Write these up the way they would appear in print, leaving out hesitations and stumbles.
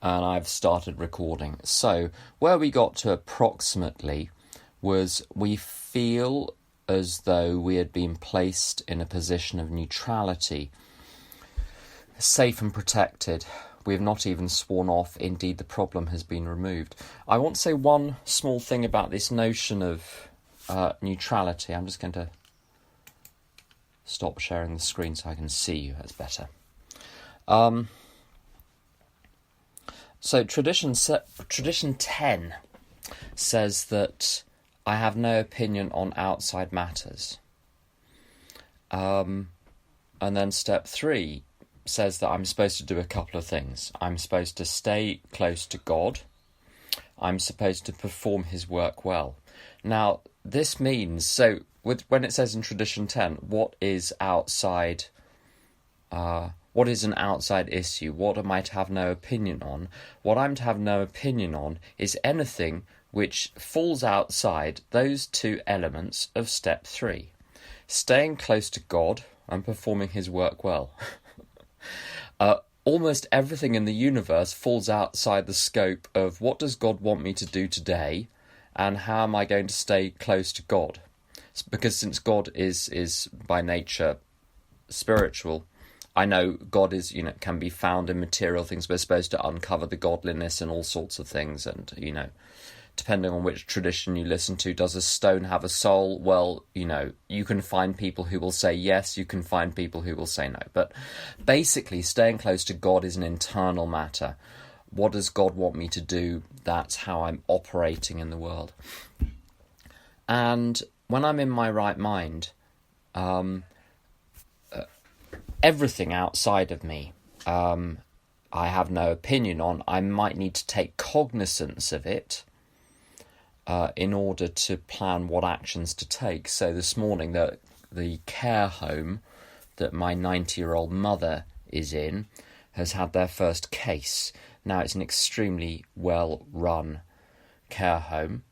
and I've started recording. So where we got to approximately was we feel as though we had been placed in a position of neutrality, safe and protected. We have not even sworn off. Indeed, the problem has been removed. I want to say one small thing about this notion of neutrality. I'm just going to stop sharing the screen so I can see you. That's better. So tradition 10 says that I have no opinion on outside matters. And then step 3 says that I'm supposed to do a couple of things. I'm supposed to stay close to God. I'm supposed to perform his work well. Now, this means, so when it says in tradition 10, what is outside, what is an outside issue? What am I to have no opinion on? What I'm to have no opinion on is anything which falls outside those two elements of step 3. Staying close to God and performing his work well. Almost everything in the universe falls outside the scope of what does God want me to do today and how am I going to stay close to God? Because since God is by nature spiritual, I know God is, can be found in material things. We're supposed to uncover the godliness and all sorts of things. And, depending on which tradition you listen to, does a stone have a soul? Well, you can find people who will say yes, you can find people who will say no. But basically, staying close to God is an internal matter. What does God want me to do? That's how I'm operating in the world. And when I'm in my right mind, everything outside of me, I have no opinion on. I might need to take cognizance of it in order to plan what actions to take. So this morning, the care home that my 90-year-old mother is in has had their first case. Now, it's an extremely well-run care home.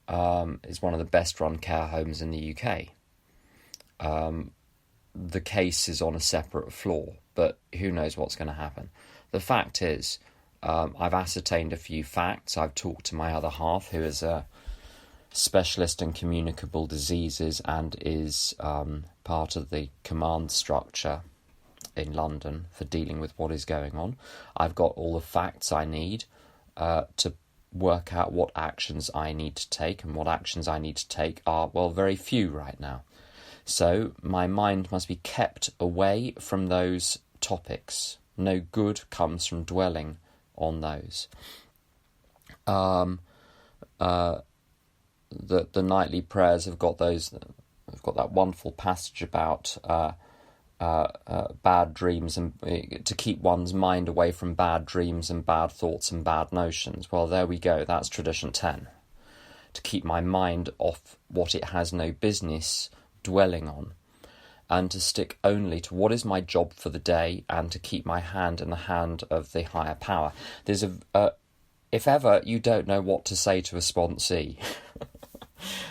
It's one of the best-run care homes in the UK. The case is on a separate floor, but who knows what's going to happen. The fact is, I've ascertained a few facts. I've talked to my other half, who is a specialist in communicable diseases and is part of the command structure in London for dealing with what is going on. I've got all the facts I need to work out what actions I need to take, and what actions I need to take are, very few right now. So my mind must be kept away from those topics. No good comes from dwelling on those. The nightly prayers have got that wonderful passage about bad dreams, and to keep one's mind away from bad dreams and bad thoughts and bad notions. Well, there we go. That's tradition 10. To keep my mind off what it has no business dwelling on, and to stick only to what is my job for the day, and to keep my hand in the hand of the higher power. There's if ever you don't know what to say to a sponsee,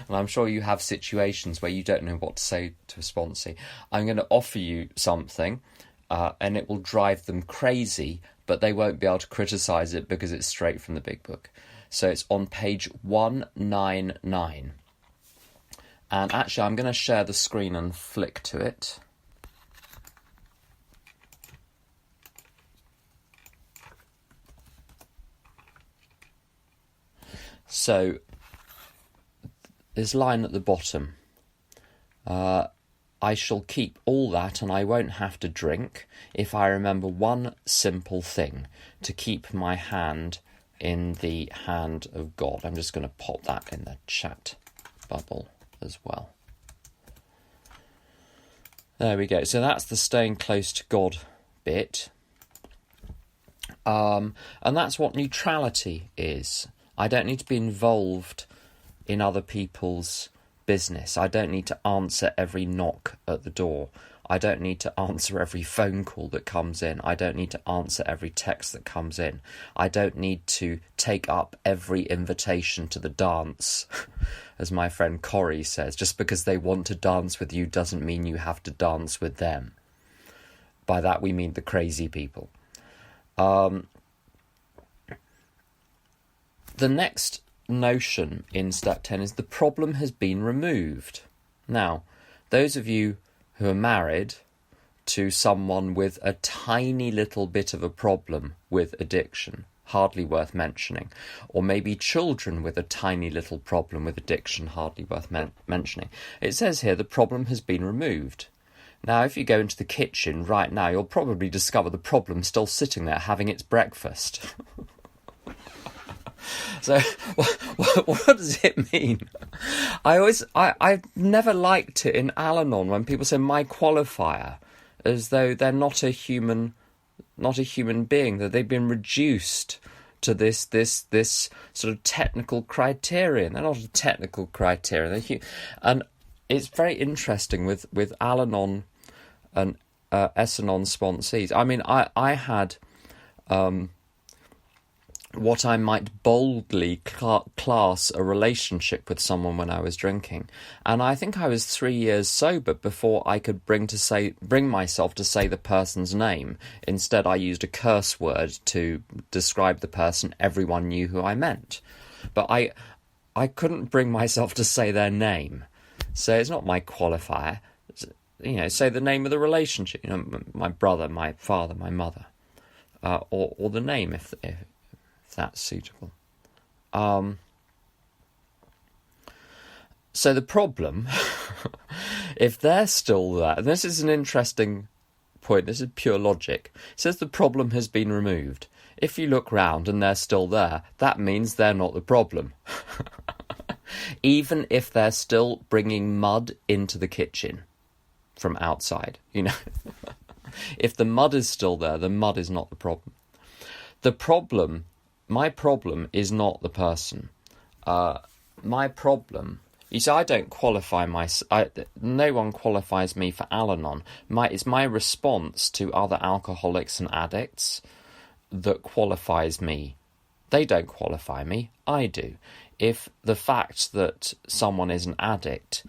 and I'm sure you have situations where you don't know what to say to a sponsee, I'm going to offer you something, and it will drive them crazy, but they won't be able to criticise it because it's straight from the big book. So it's on page 199. And actually, I'm going to share the screen and flick to it. So, this line at the bottom. I shall keep all that and I won't have to drink if I remember one simple thing, to keep my hand in the hand of God. I'm just going to pop that in the chat bubble as well. There we go. So that's the staying close to God bit. And that's what neutrality is. I don't need to be involved in other people's business. I don't need to answer every knock at the door. I don't need to answer every phone call that comes in. I don't need to answer every text that comes in. I don't need to take up every invitation to the dance, as my friend Corrie says. Just because they want to dance with you doesn't mean you have to dance with them. By that we mean the crazy people. the next notion in step 10 is the problem has been removed. Now, those of you who are married to someone with a tiny little bit of a problem with addiction, hardly worth mentioning. Or maybe children with a tiny little problem with addiction, hardly worth mentioning. It says here the problem has been removed. Now, if you go into the kitchen right now, you'll probably discover the problem still sitting there having its breakfast. So, what does it mean? I've never liked it in Al-Anon when people say my qualifier, as though they're not a human being, that they've been reduced to this sort of technical criterion. They're not a technical criterion. And it's very interesting with Al-Anon and S-Anon sponsees. I mean, I had what I might boldly class a relationship with someone when I was drinking. And I think I was 3 years sober before I could bring myself to say the person's name. Instead, I used a curse word to describe the person. Everyone knew who I meant. But I couldn't bring myself to say their name. So it's not my qualifier. Say the name of the relationship. My brother, my father, my mother. Or the name if that's suitable. So the problem, if they're still there, and this is an interesting point, this is pure logic, it says the problem has been removed. If you look round and they're still there, that means they're not the problem. Even if they're still bringing mud into the kitchen from outside, If the mud is still there, the mud is not the problem. My problem is not the person. My problem... You see, I don't qualify no one qualifies me for Al-Anon. It's my response to other alcoholics and addicts that qualifies me. They don't qualify me. I do. If the fact that someone is an addict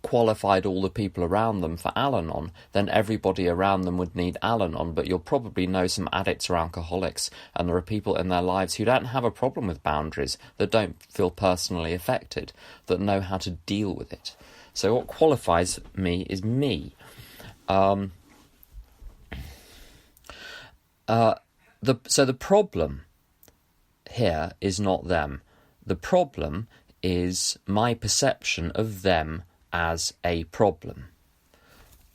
qualified all the people around them for Al-Anon, then everybody around them would need Al-Anon. But you'll probably know some addicts or alcoholics, and there are people in their lives who don't have a problem with boundaries, that don't feel personally affected, that know how to deal with it. So what qualifies me is me. So the problem here is not them. The problem is my perception of them as a problem.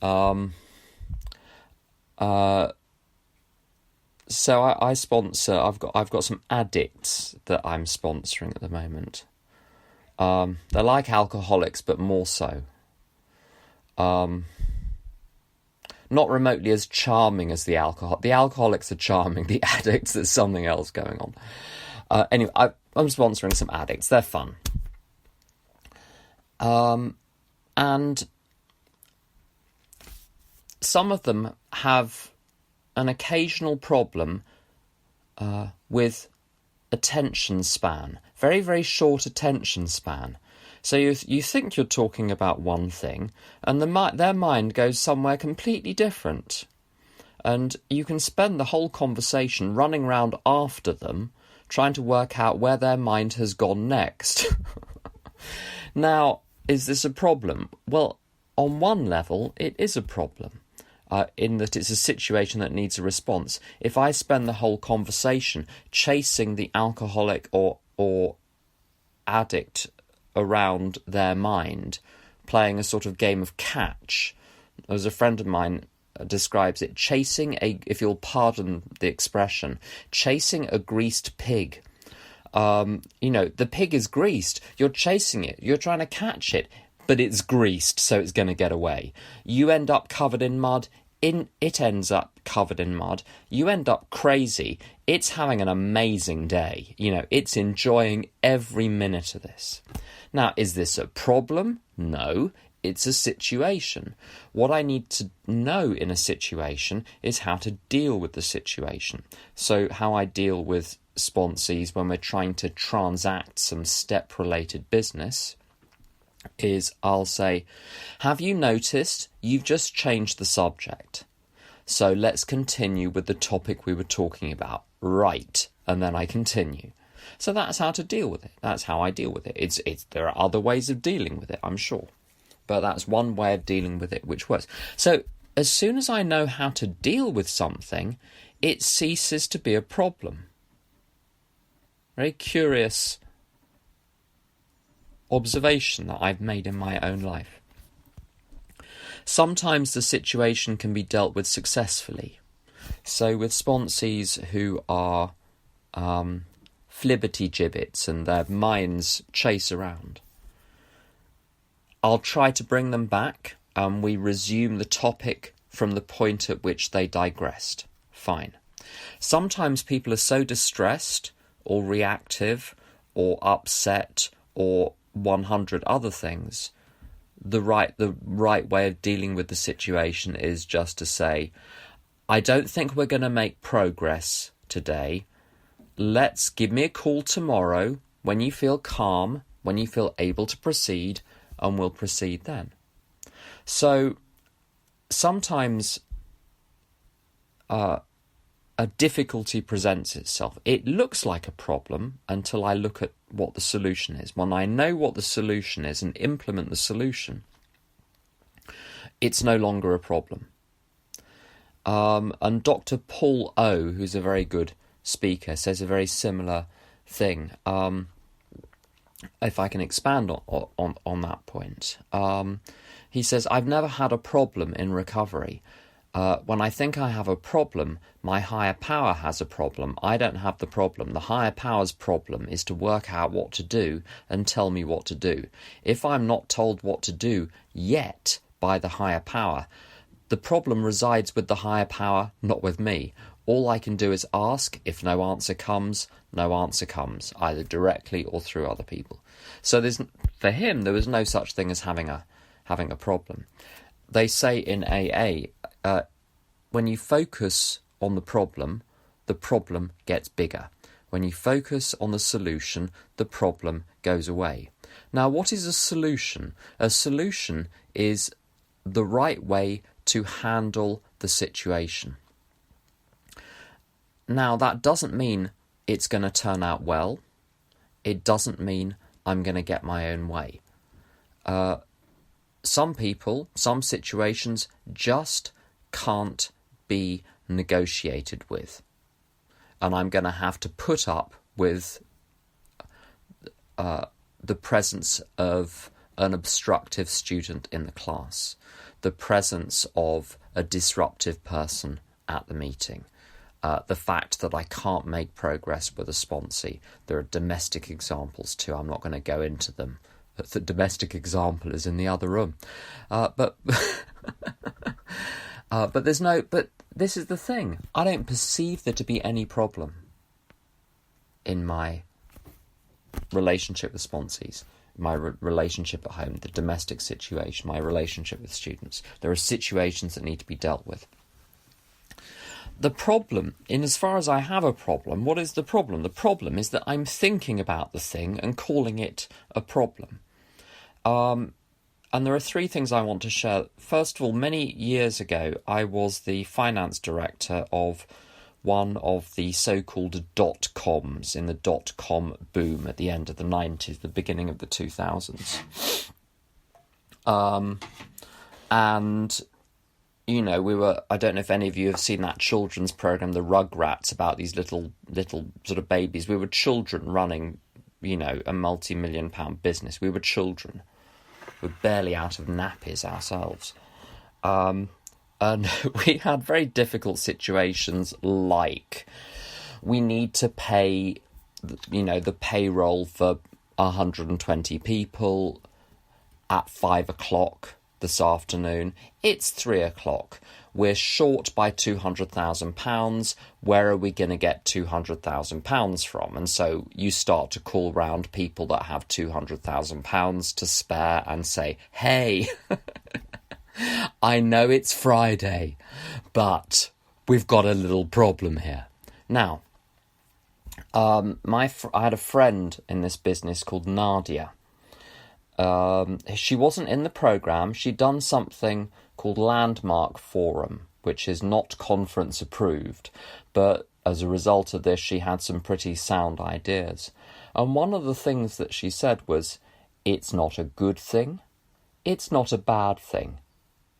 So I sponsor. I've got some addicts that I'm sponsoring at the moment. They're like alcoholics, but more so. Not remotely as charming as the alcohol. The alcoholics are charming. The addicts, there's something else going on. Anyway, I'm sponsoring some addicts. They're fun. And some of them have an occasional problem with attention span. Very, very short attention span. So you think you're talking about one thing, and their mind goes somewhere completely different. And you can spend the whole conversation running round after them, trying to work out where their mind has gone next. Now, is this a problem? Well, on one level, it is a problem, in that it's a situation that needs a response. If I spend the whole conversation chasing the alcoholic or addict around their mind, playing a sort of game of catch, as a friend of mine describes it, if you'll pardon the expression, chasing a greased pig. The pig is greased. You're chasing it. You're trying to catch it, but it's greased, so it's going to get away. You end up covered in mud. It ends up covered in mud. You end up crazy. It's having an amazing day. It's enjoying every minute of this. Now, is this a problem? No, it's a situation. What I need to know in a situation is how to deal with the situation. So how I deal with sponsees when we're trying to transact some step-related business is I'll say, have you noticed you've just changed the subject? So let's continue with the topic we were talking about. Right. and then I continue. So that's how to deal with it. That's how I deal with it. There are other ways of dealing with it, I'm sure. But that's one way of dealing with it which works. So as soon as I know how to deal with something, it ceases to be a problem. Very curious observation that I've made in my own life. Sometimes the situation can be dealt with successfully. So with sponsees who are flibbity-gibbets and their minds chase around, I'll try to bring them back and we resume the topic from the point at which they digressed. Fine. Sometimes people are so distressed or reactive or upset or 100 other things, the right way of dealing with the situation is just to say, I don't think we're going to make progress today. Let's give me a call tomorrow when you feel calm, when you feel able to proceed, and we'll proceed then. So sometimes a difficulty presents itself. It looks like a problem until I look at what the solution is. When I know what the solution is and implement the solution, it's no longer a problem. And Dr. Paul O, who's a very good speaker, says a very similar thing. If I can expand on that point. He says, I've never had a problem in recovery. When I think I have a problem, my higher power has a problem. I don't have the problem. The higher power's problem is to work out what to do and tell me what to do. If I'm not told what to do yet by the higher power, the problem resides with the higher power, not with me. All I can do is ask. If no answer comes, no answer comes, either directly or through other people. So for him, there was no such thing as having a problem. They say in AA, when you focus on the problem gets bigger. When you focus on the solution, the problem goes away. Now, what is a solution? A solution is the right way to handle the situation. Now, that doesn't mean it's going to turn out well. It doesn't mean I'm going to get my own way. Some people, some situations just can't be negotiated with. And I'm going to have to put up with the presence of an obstructive student in the class, the presence of a disruptive person at the meeting, the fact that I can't make progress with a sponsee. There are domestic examples too. I'm not going to go into them. The domestic example is in the other room. But this is the thing. I don't perceive there to be any problem in my relationship with sponsees, my relationship at home, the domestic situation, my relationship with students. There are situations that need to be dealt with. The problem, in as far as I have a problem, what is the problem? The problem is that I'm thinking about the thing and calling it a problem. And there are three things I want to share. First of all, many years ago, I was the finance director of one of the so-called dot-coms in the dot-com boom at the end of the 90s, the beginning of the 2000s. And, you know, I don't know if any of you have seen that children's program, the Rugrats, about these little sort of babies. We were children running, you know, a multi-million-pound business. We were children. We're barely out of nappies ourselves. And we had very difficult situations, like we need to pay, you know, the payroll for 120 people at 5 o'clock this afternoon. It's 3 o'clock. We're short by £200,000. Where are we going to get £200,000 from? And so you start to call round people that have £200,000 to spare and say, hey, I know it's Friday, but we've got a little problem here. Now, I had a friend in this business called Nadia. She wasn't in the programme. She'd done something called Landmark Forum, which is not conference approved, but as a result of this, she had some pretty sound ideas. And one of the things that she said was, it's not a good thing, it's not a bad thing,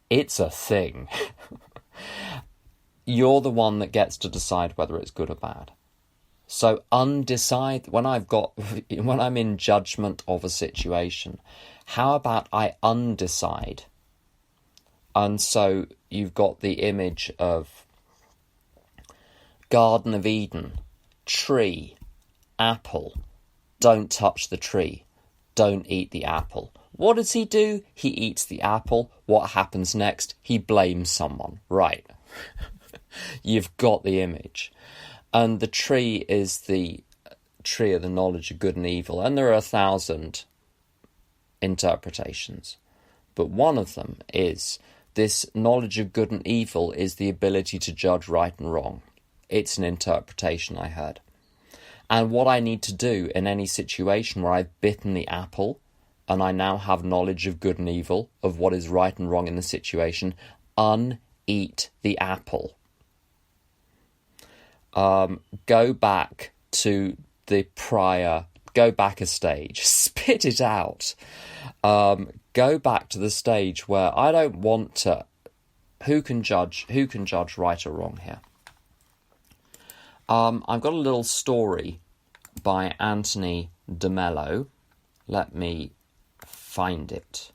it's a thing. You're the one that gets to decide whether it's good or bad. So when I'm in judgment of a situation, how about I undecide? And so you've got the image of Garden of Eden, tree, apple, don't touch the tree, don't eat the apple. What does he do? He eats the apple. What happens next? He blames someone. Right. You've got the image. And the tree is the tree of the knowledge of good and evil. And there are 1,000 interpretations. But one of them is this knowledge of good and evil is the ability to judge right and wrong. It's an interpretation I heard. And what I need to do in any situation where I've bitten the apple and I now have knowledge of good and evil, of what is right and wrong in the situation, uneat the apple. Go back to the prior, go back a stage, spit it out. Go back to the stage where I don't want to. Who can judge right or wrong here? I've got a little story by Anthony de Mello. Let me find it.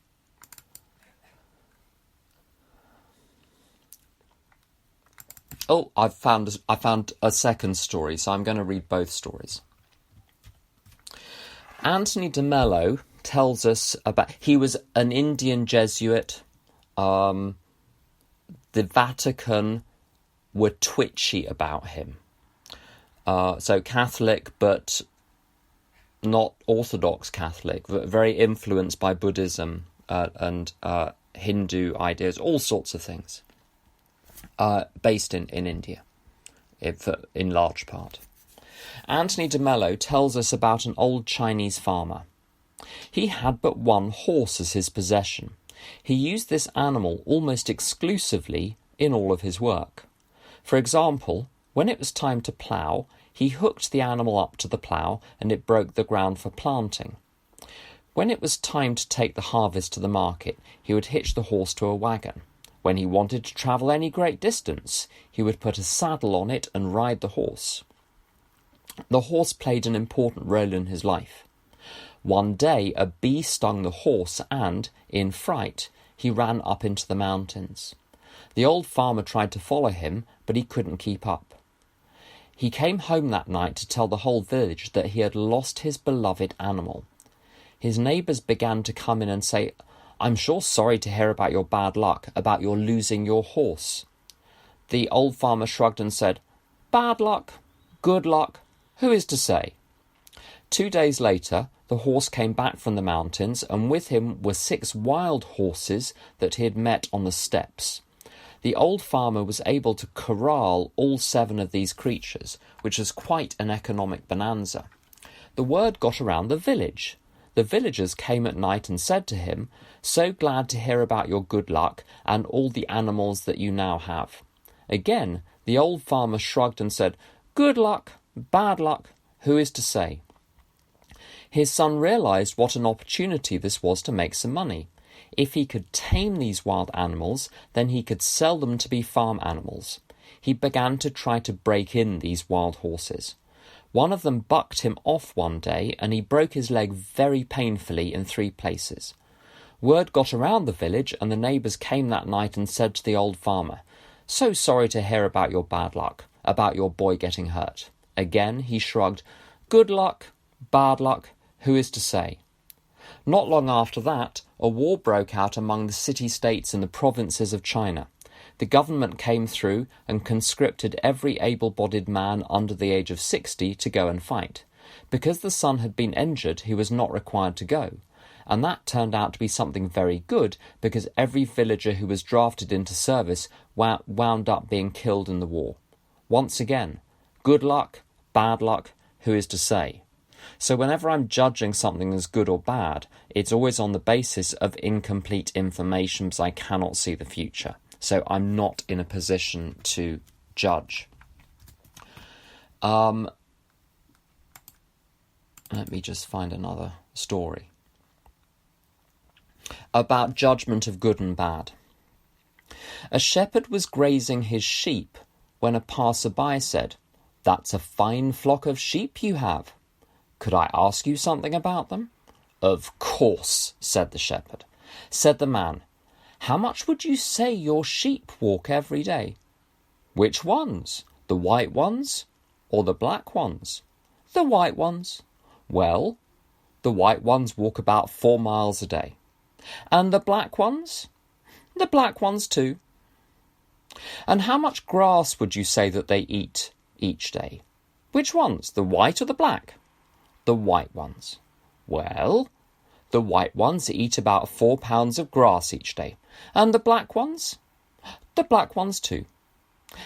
Oh, I found a second story, so I'm going to read both stories. Anthony de Mello tells us about... He was an Indian Jesuit. The Vatican were twitchy about him. So Catholic, but not Orthodox Catholic, very influenced by Buddhism and Hindu ideas, all sorts of things. Based in India, in large part. Anthony de Mello tells us about an old Chinese farmer. He had but one horse as his possession. He used this animal almost exclusively in all of his work. For example, when it was time to plough, he hooked the animal up to the plough and it broke the ground for planting. When it was time to take the harvest to the market, he would hitch the horse to a wagon. When he wanted to travel any great distance, he would put a saddle on it and ride the horse. The horse played an important role in his life. One day a bee stung the horse and, in fright, he ran up into the mountains. The old farmer tried to follow him, but he couldn't keep up. He came home that night to tell the whole village that he had lost his beloved animal. His neighbours began to come in and say, "I'm sure sorry to hear about your bad luck, about your losing your horse." The old farmer shrugged and said, "Bad luck, good luck, who is to say?" 2 days later, the horse came back from the mountains, and with him were 6 wild horses that he had met on the steppes. The old farmer was able to corral all 7 of these creatures, which was quite an economic bonanza. The word got around the village. The villagers came at night and said to him, "So glad to hear about your good luck and all the animals that you now have." Again, the old farmer shrugged and said, "Good luck, bad luck, who is to say?" His son realized what an opportunity this was to make some money. If he could tame these wild animals, then he could sell them to be farm animals. He began to try to break in these wild horses. One of them bucked him off one day, and he broke his leg very painfully in 3 places. Word got around the village, and the neighbours came that night and said to the old farmer, "So sorry to hear about your bad luck, about your boy getting hurt." Again he shrugged, "Good luck, bad luck, who is to say?" Not long after that, a war broke out among the city-states in the provinces of China. The government came through and conscripted every able-bodied man under the age of 60 to go and fight. Because the son had been injured, he was not required to go. And that turned out to be something very good, because every villager who was drafted into service wound up being killed in the war. Once again, good luck, bad luck, who is to say? So whenever I'm judging something as good or bad, it's always on the basis of incomplete information because I cannot see the future. So I'm not in a position to judge. Let me just find another story about judgment of good and bad. A shepherd was grazing his sheep when a passerby said, "That's a fine flock of sheep you have. Could I ask you something about them?" "Of course," said the shepherd. Said the man, "How much would you say your sheep walk every day?" "Which ones? The white ones or the black ones?" "The white ones." "Well, the white ones walk about 4 miles a day." "And the black ones?" "The black ones too." "And how much grass would you say that they eat each day?" "Which ones, the white or the black?" "The white ones." "Well, the white ones eat about 4 pounds of grass each day." "And the black ones?" "The black ones too."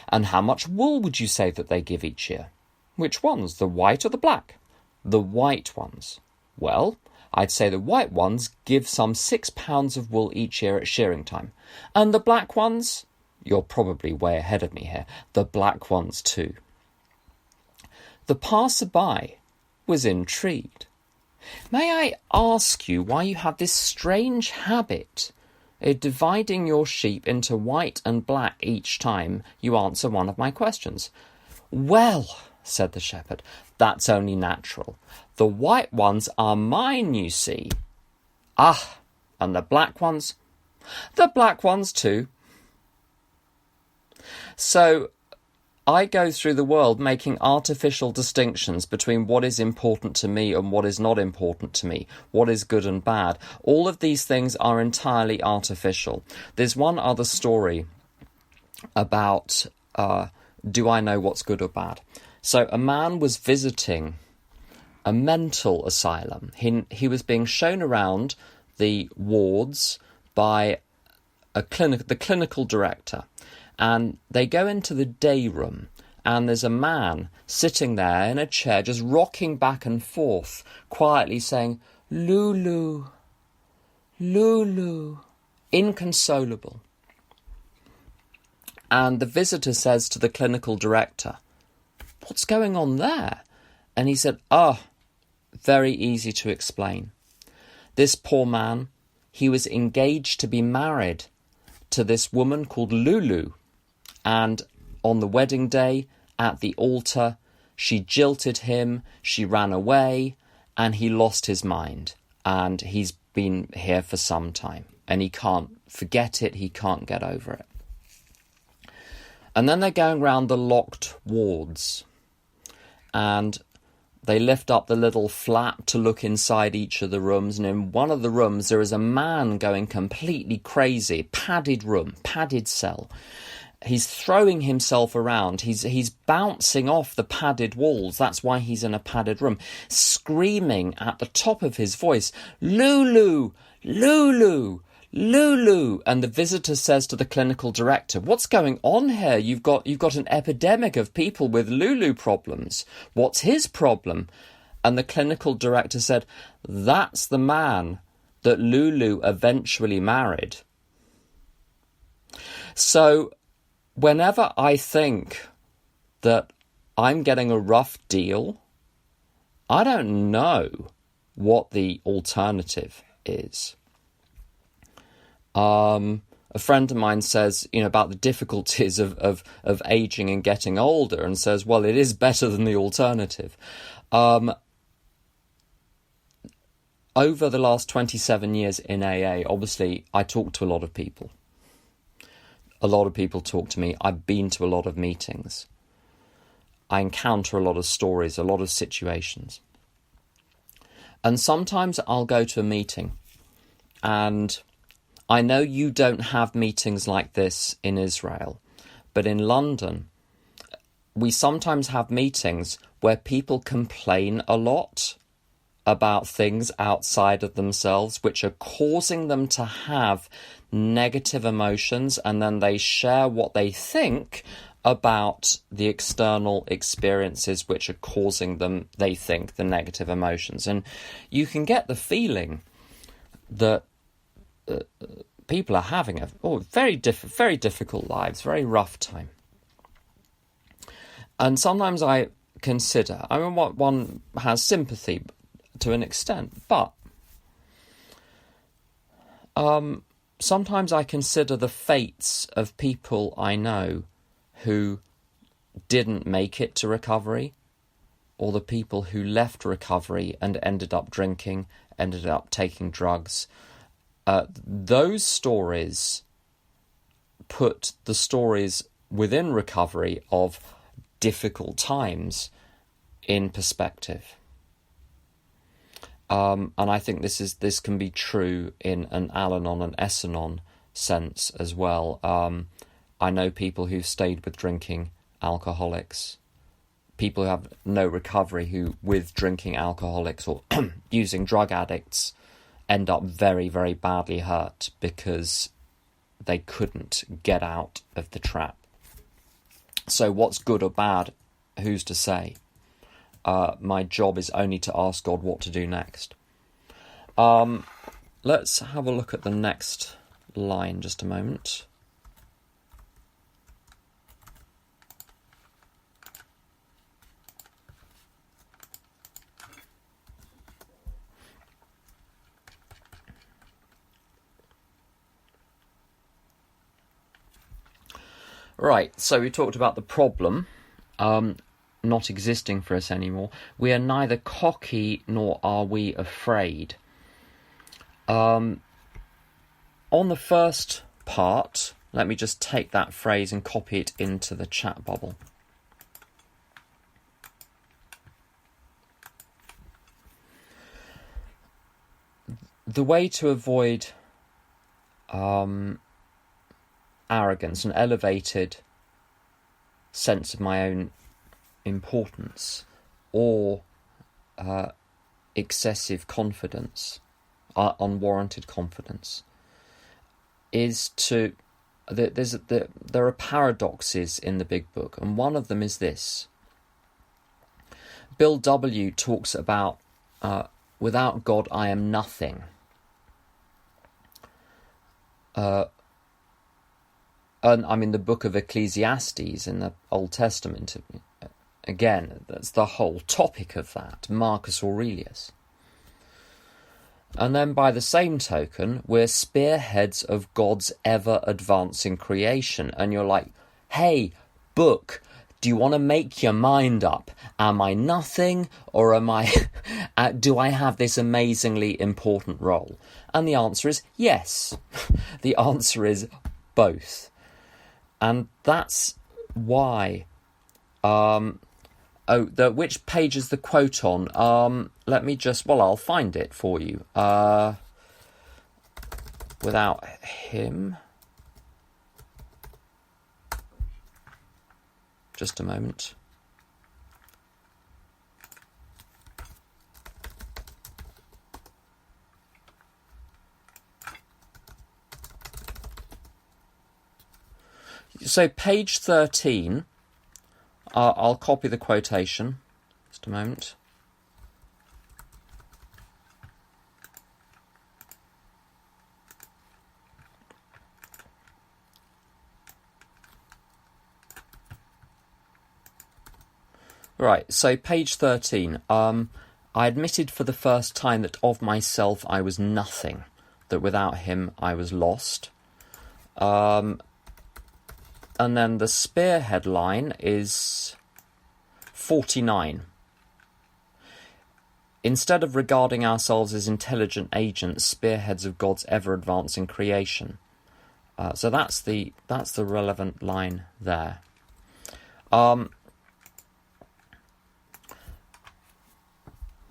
"And how much wool would you say that they give each year?" "Which ones, the white or the black?" "The white ones." "Well, I'd say the white ones give some 6 pounds of wool each year at shearing time." "And the black ones?" "You're probably way ahead of me here. The black ones too." The passerby was intrigued. "May I ask you why you have this strange habit of dividing your sheep into white and black each time you answer one of my questions?" "Well," said the shepherd, "that's only natural. The white ones are mine, you see." "Ah, and the black ones?" "The black ones too." So I go through the world making artificial distinctions between what is important to me and what is not important to me, what is good and bad. All of these things are entirely artificial. There's one other story about do I know what's good or bad? So a man was visiting a mental asylum. He was being shown around the wards by the clinical director. And they go into the day room, and there's a man sitting there in a chair, just rocking back and forth, quietly saying, "Lulu, Lulu," inconsolable. And the visitor says to the clinical director, "What's going on there?" And he said, very easy to explain. This poor man, he was engaged to be married to this woman called Lulu. And on the wedding day, at the altar, she jilted him, she ran away, and he lost his mind. And he's been here for some time, and he can't forget it, he can't get over it. And then they're going round the locked wards, and they lift up the little flap to look inside each of the rooms, and in one of the rooms there is a man going completely crazy, padded room, padded cell. He's throwing himself around. He's bouncing off the padded walls. That's why he's in a padded room, screaming at the top of his voice, "Lulu, Lulu, Lulu." And the visitor says to the clinical director, "What's going on here? You've got an epidemic of people with Lulu problems. What's his problem?" And the clinical director said, "That's the man that Lulu eventually married." So whenever I think that I'm getting a rough deal, I don't know what the alternative is. A friend of mine says, about the difficulties of aging and getting older, and says, well, it is better than the alternative. Over the last 27 years in AA, obviously, I talk to a lot of people. A lot of people talk to me. I've been to a lot of meetings. I encounter a lot of stories, a lot of situations. And sometimes I'll go to a meeting, and I know you don't have meetings like this in Israel, but in London, we sometimes have meetings where people complain a lot about things outside of themselves, which are causing them to have negative emotions, and then they share what they think about the external experiences which are causing them, they think, the negative emotions. And you can get the feeling that people are having very difficult lives, very rough time. And sometimes I consider, what one has sympathy to an extent, but sometimes I consider the fates of people I know who didn't make it to recovery, or the people who left recovery and ended up drinking, ended up taking drugs. Those stories put the stories within recovery of difficult times in perspective. And I think this can be true in an Al-Anon and S-Anon sense as well. I know people who've stayed with drinking alcoholics, people who have no recovery who, with drinking alcoholics or using drug addicts, end up very, very badly hurt because they couldn't get out of the trap. So what's good or bad, who's to say? My job is only to ask God what to do next. Let's have a look at the next line just a moment. Right, so we talked about the problem not existing for us anymore. We are neither cocky nor are we afraid. On the first part, let me just take that phrase and copy it into the chat bubble. The way to avoid arrogance, an elevated sense of my own importance, or excessive confidence, unwarranted confidence, is to... There are paradoxes in the big book, and one of them is this. Bill W. talks about, without God I am nothing. And I'm in the book of Ecclesiastes in the Old Testament. Again, that's the whole topic of that, Marcus Aurelius. And then by the same token, we're spearheads of God's ever-advancing creation. And you're like, hey, book, do you want to make your mind up? Am I nothing, or am I... do I have this amazingly important role? And the answer is yes. The answer is both. And that's why... which page is the quote on? Let me just... Well, I'll find it for you. Without him... Just a moment. So page 13, I'll copy the quotation. Just a moment. Right, so page 13. I admitted for the first time that of myself I was nothing, that without him I was lost. And then the spearhead line is 49. Instead of regarding ourselves as intelligent agents, spearheads of God's ever-advancing creation. So that's the relevant line there.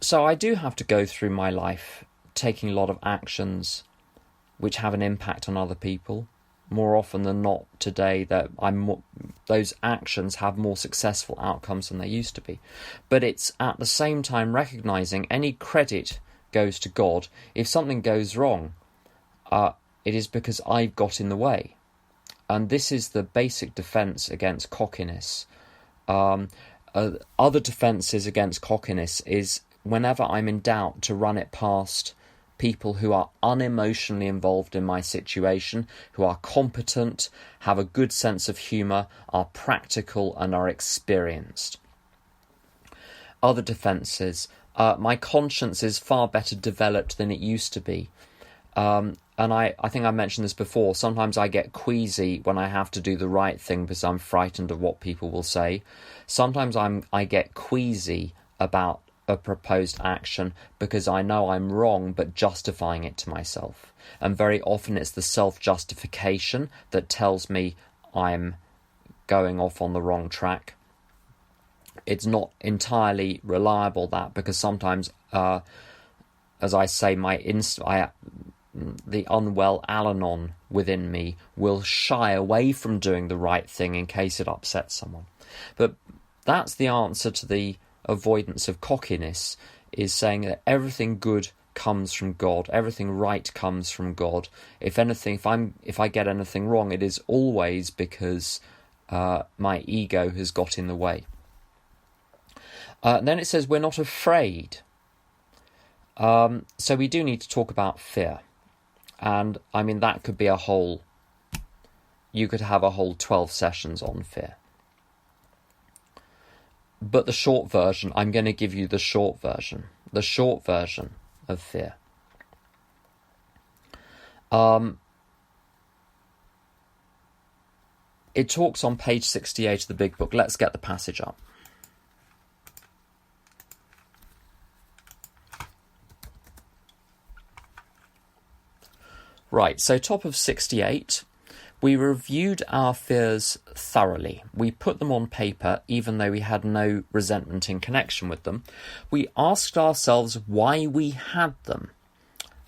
So I do have to go through my life taking a lot of actions which have an impact on other people. More often than not today, that those actions have more successful outcomes than they used to be. But it's at the same time recognising any credit goes to God. If something goes wrong, it is because I've got in the way. And this is the basic defence against cockiness. Other defences against cockiness is whenever I'm in doubt to run it past people who are unemotionally involved in my situation, who are competent, have a good sense of humour, are practical and are experienced. Other defences. My conscience is far better developed than it used to be. And I think I mentioned this before. Sometimes I get queasy when I have to do the right thing because I'm frightened of what people will say. Sometimes I get queasy about a proposed action because I know I'm wrong but justifying it to myself. And very often it's the self-justification that tells me I'm going off on the wrong track. It's not entirely reliable, that, because sometimes, as I say, the unwell Al-Anon within me will shy away from doing the right thing in case it upsets someone. But that's the answer to the avoidance of cockiness, is saying that everything good comes from God, everything right comes from God. If anything, if I get anything wrong, it is always because my ego has got in the way. Then it says we're not afraid. So we do need to talk about fear. And I mean, that could be you could have a whole 12 sessions on fear. But the short version, I'm going to give you the short version of fear. It talks on page 68 of the big book. Let's get the passage up. Right, so top of 68, we reviewed our fears thoroughly. We put them on paper, even though we had no resentment in connection with them. We asked ourselves why we had them.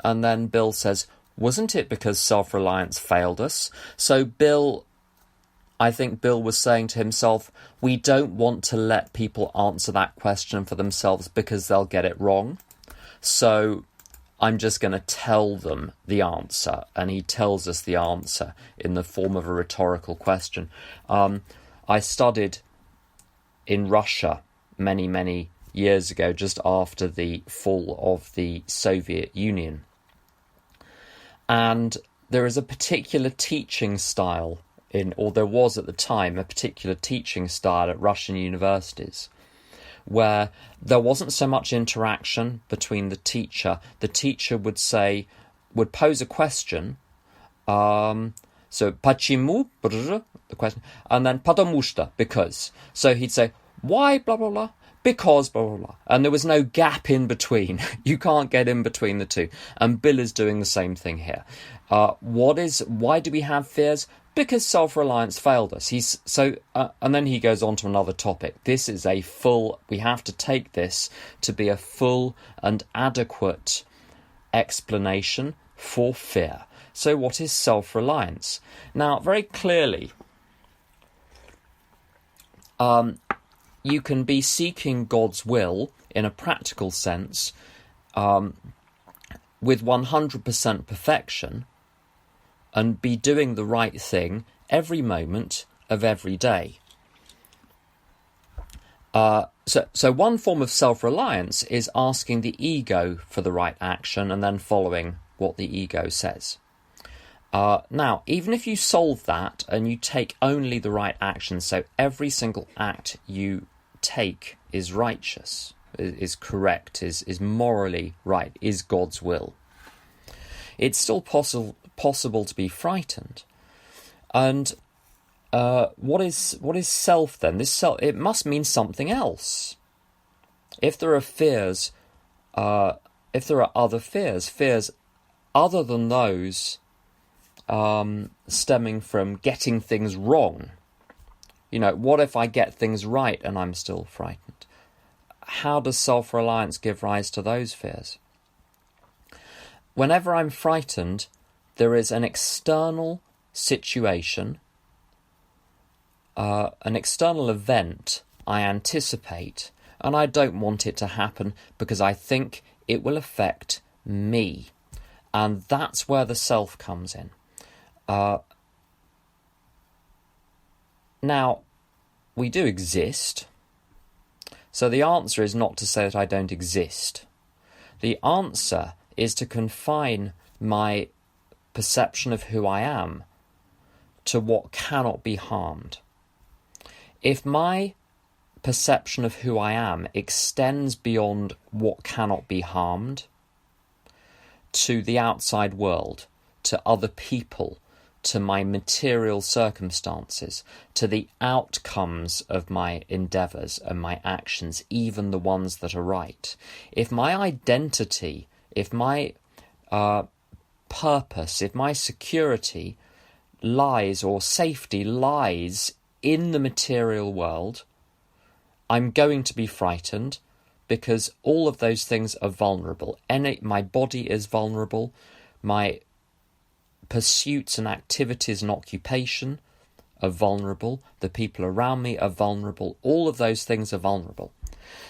And then Bill says, wasn't it because self-reliance failed us? So I think Bill was saying to himself, we don't want to let people answer that question for themselves because they'll get it wrong. So I'm just going to tell them the answer. And he tells us the answer in the form of a rhetorical question. I studied in Russia many, many years ago, just after the fall of the Soviet Union. And there is a particular teaching style there was at the time a particular teaching style at Russian universities, where there wasn't so much interaction between the teacher. The teacher would pose a question. So, почему, the question, and then потому что, because. So he'd say, why, blah, blah, blah, because, blah, blah, blah. And there was no gap in between. You can't get in between the two. And Bill is doing the same thing here. Why do we have fears? Because self-reliance failed us. And then he goes on to another topic. This is we have to take this to be a full and adequate explanation for fear. So what is self-reliance? Now, very clearly, you can be seeking God's will in a practical sense with 100% perfection, and be doing the right thing every moment of every day. So one form of self-reliance is asking the ego for the right action and then following what the ego says. Now, even if you solve that and you take only the right action, so every single act you take is righteous, is correct, is morally right, is God's will, it's still possible to be frightened. And what is self then? It must mean something else. If there are fears, if there are other fears other than those stemming from getting things wrong. What if I get things right and I'm still frightened? How does self-reliance give rise to those fears? Whenever I'm frightened, there is an external situation, an external event I anticipate, and I don't want it to happen because I think it will affect me. And that's where the self comes in. Now, we do exist. So the answer is not to say that I don't exist. The answer is to confine my perception of who I am to what cannot be harmed. If my perception of who I am extends beyond what cannot be harmed to the outside world, to other people, to my material circumstances, to the outcomes of my endeavours and my actions, even the ones that are right. If my identity, if my purpose, if my security lies, or safety lies, in the material world, I'm going to be frightened, because all of those things are vulnerable. My body is vulnerable, my pursuits and activities and occupation are vulnerable, the people around me are vulnerable, all of those things are vulnerable.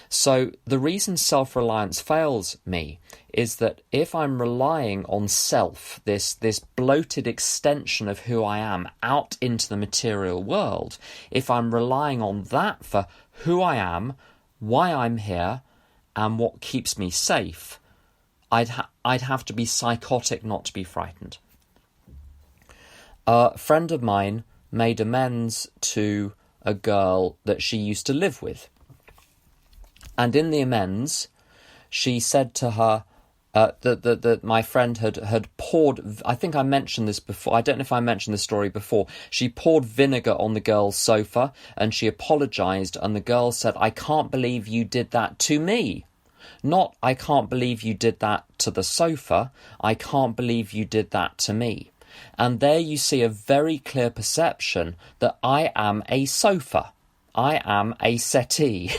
So the reason self-reliance fails me is that if I'm relying on self, this bloated extension of who I am out into the material world, if I'm relying on that for who I am, why I'm here, and what keeps me safe, I'd have to be psychotic not to be frightened. A friend of mine made amends to a girl that she used to live with. And in the amends, she said to her that my friend had poured, I think I mentioned this before, I don't know if I mentioned this story before, she poured vinegar on the girl's sofa and she apologised, and the girl said, "I can't believe you did that to me." Not, "I can't believe you did that to the sofa, I can't believe you did that to me." And there you see a very clear perception that I am a sofa. I am a settee.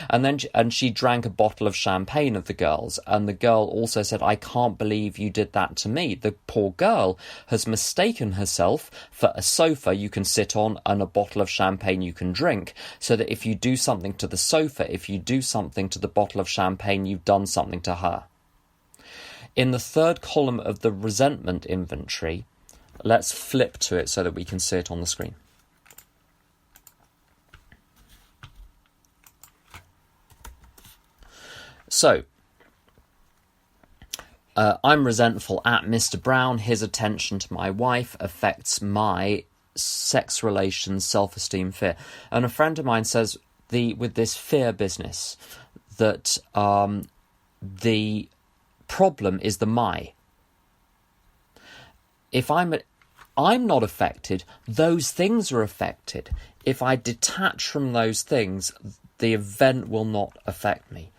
And she drank a bottle of champagne of the girl's, and the girl also said, "I can't believe you did that to me." The poor girl has mistaken herself for a sofa you can sit on and a bottle of champagne you can drink, so that if you do something to the sofa, if you do something to the bottle of champagne, you've done something to her. In the third column of the resentment inventory, let's flip to it so that we can see it on the screen. So, I'm resentful at Mr. Brown. His attention to my wife affects my sex relations, self-esteem, fear. And a friend of mine says, with this fear business, that the problem is the my. If I'm not affected, those things are affected. If I detach from those things, the event will not affect me.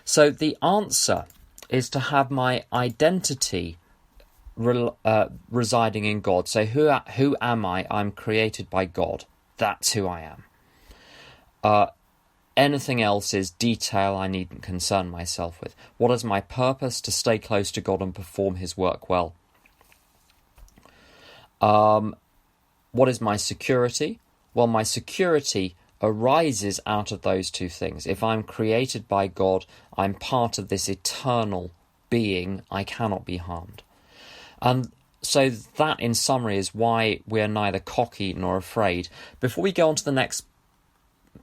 So the answer is to have my identity residing in God. So who am I? I'm created by God. That's who I am. Anything else is detail I needn't concern myself with. What is my purpose? To stay close to God and perform his work well. What is my security? Well, my security arises out of those two things. If I'm created by God, I'm part of this eternal being, I cannot be harmed. And so that, in summary, is why we're neither cocky nor afraid. Before we go on to the next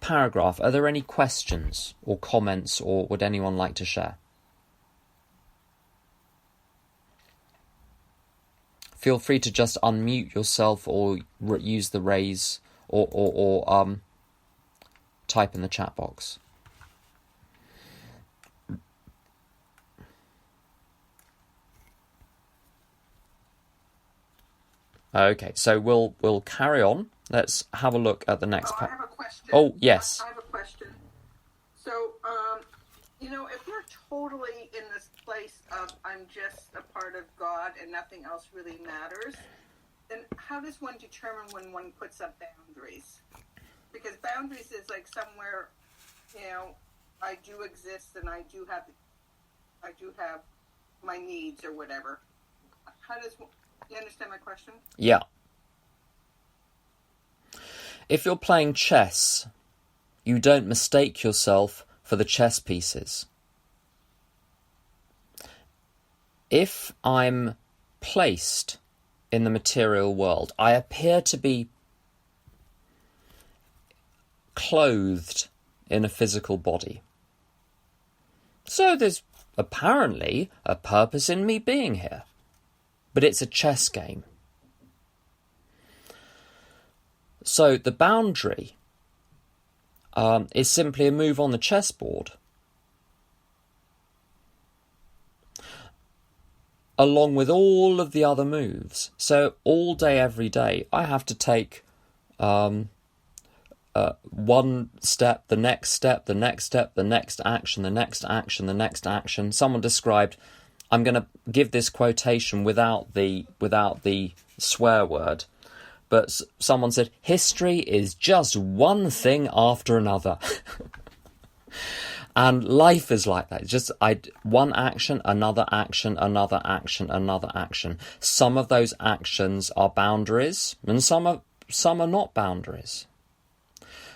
paragraph, are there any questions or comments, or would anyone like to share? Feel free to just unmute yourself or use the raise or type in the chat box. Okay, so we'll carry on. Let's have a look at the next I have a question. Oh, yes. I have a question. So, if we're totally in this place of I'm just a part of God and nothing else really matters, then how does one determine when one puts up boundaries? Because boundaries is like somewhere, I do exist and I do have my needs or whatever. You understand my question? Yeah. If you're playing chess, you don't mistake yourself for the chess pieces. If I'm placed in the material world, I appear to be clothed in a physical body. So there's apparently a purpose in me being here. But it's a chess game. So the boundary is simply a move on the chessboard, along with all of the other moves. So all day, every day, I have to take one step, the next step, the next step, the next action, the next action, the next action. Someone described, I'm going to give this quotation without the swear word, but someone said, history is just one thing after another. And life is like that. It's just one action, another action, another action, another action. Some of those actions are boundaries, and some are not boundaries.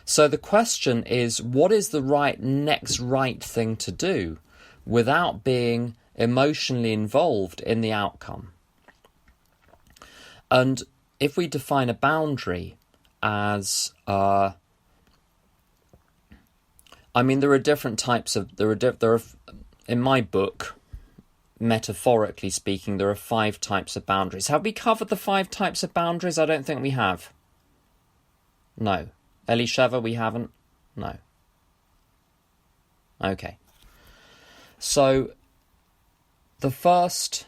So the question is, what is the next right thing to do without being emotionally involved in the outcome? And if we define a boundary as there are different types of... in my book, metaphorically speaking, there are 5 types of boundaries. Have we covered the 5 types of boundaries? I don't think we have. No. Elisheva, we haven't? No. Okay. So, the first...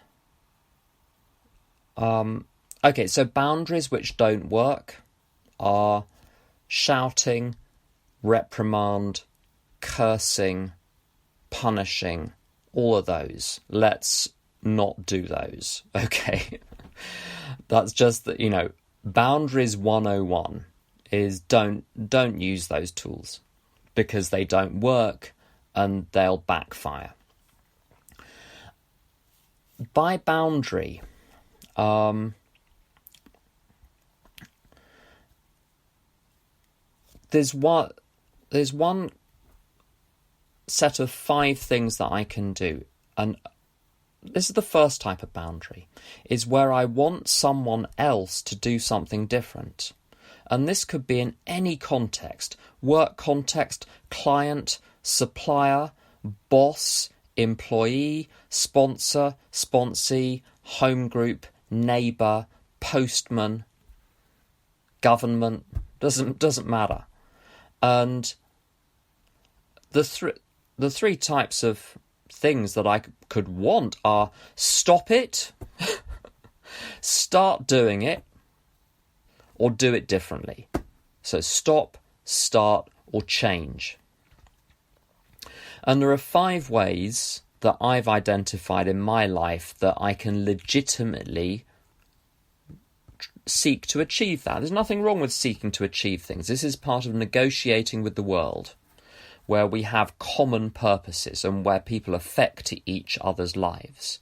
so boundaries which don't work are shouting, reprimand, cursing, punishing, all of those. Let's not do those, okay? That's just that, boundaries 101 is don't use those tools because they don't work and they'll backfire. By boundary, there's one set of 5 things that I can do, and this is the first type of boundary, is where I want someone else to do something different. And this could be in any context: work context, client, supplier, boss, employee, sponsor, sponsee, home group, neighbour, postman, government, doesn't matter. And the 3 types of things that I could want are: stop it, start doing it, or do it differently. So stop, start, or change. And there are 5 ways that I've identified in my life that I can legitimately seek to achieve that. There's nothing wrong with seeking to achieve things. This is part of negotiating with the world, where we have common purposes and where people affect each other's lives.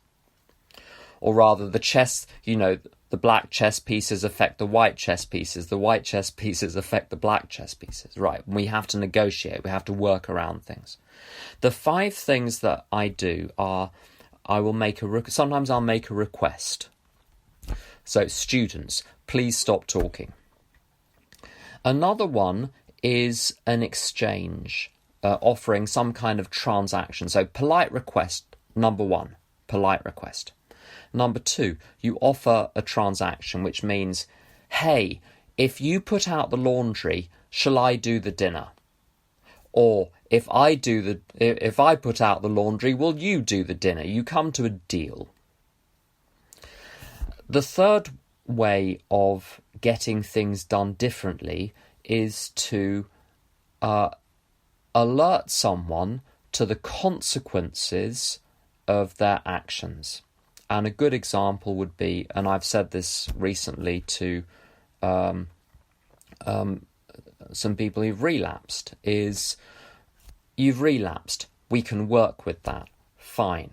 Or rather, the chess, the black chess pieces affect the white chess pieces, the white chess pieces affect the black chess pieces. Right, we have to negotiate, we have to work around things. The 5 things that I do are, sometimes I'll make a request. So, students, please stop talking. Another one is an exchange, offering some kind of transaction. So, polite request, number 1, polite request. Number 2, you offer a transaction, which means, hey, if you put out the laundry, shall I do the dinner? Or if I put out the laundry, will you do the dinner? You come to a deal. The third way of getting things done differently is to alert someone to the consequences of their actions. And a good example would be, and I've said this recently to some people who've relapsed, is you've relapsed. We can work with that. Fine.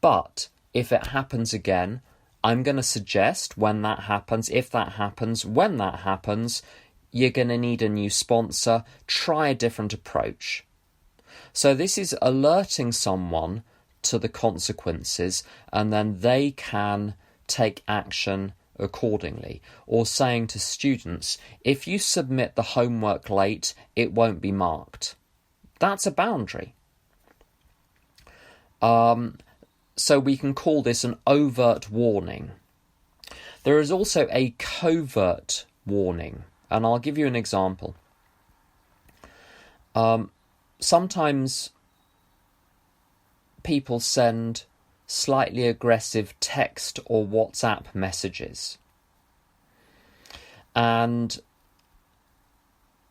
But if it happens again, I'm going to suggest when that happens, if that happens, when that happens, you're going to need a new sponsor. Try a different approach. So this is alerting someone to the consequences, and then they can take action accordingly. Or saying to students, if you submit the homework late, it won't be marked. That's a boundary. So we can call this an overt warning. There is also a covert warning, and I'll give you an example. Sometimes people send slightly aggressive text or WhatsApp messages. And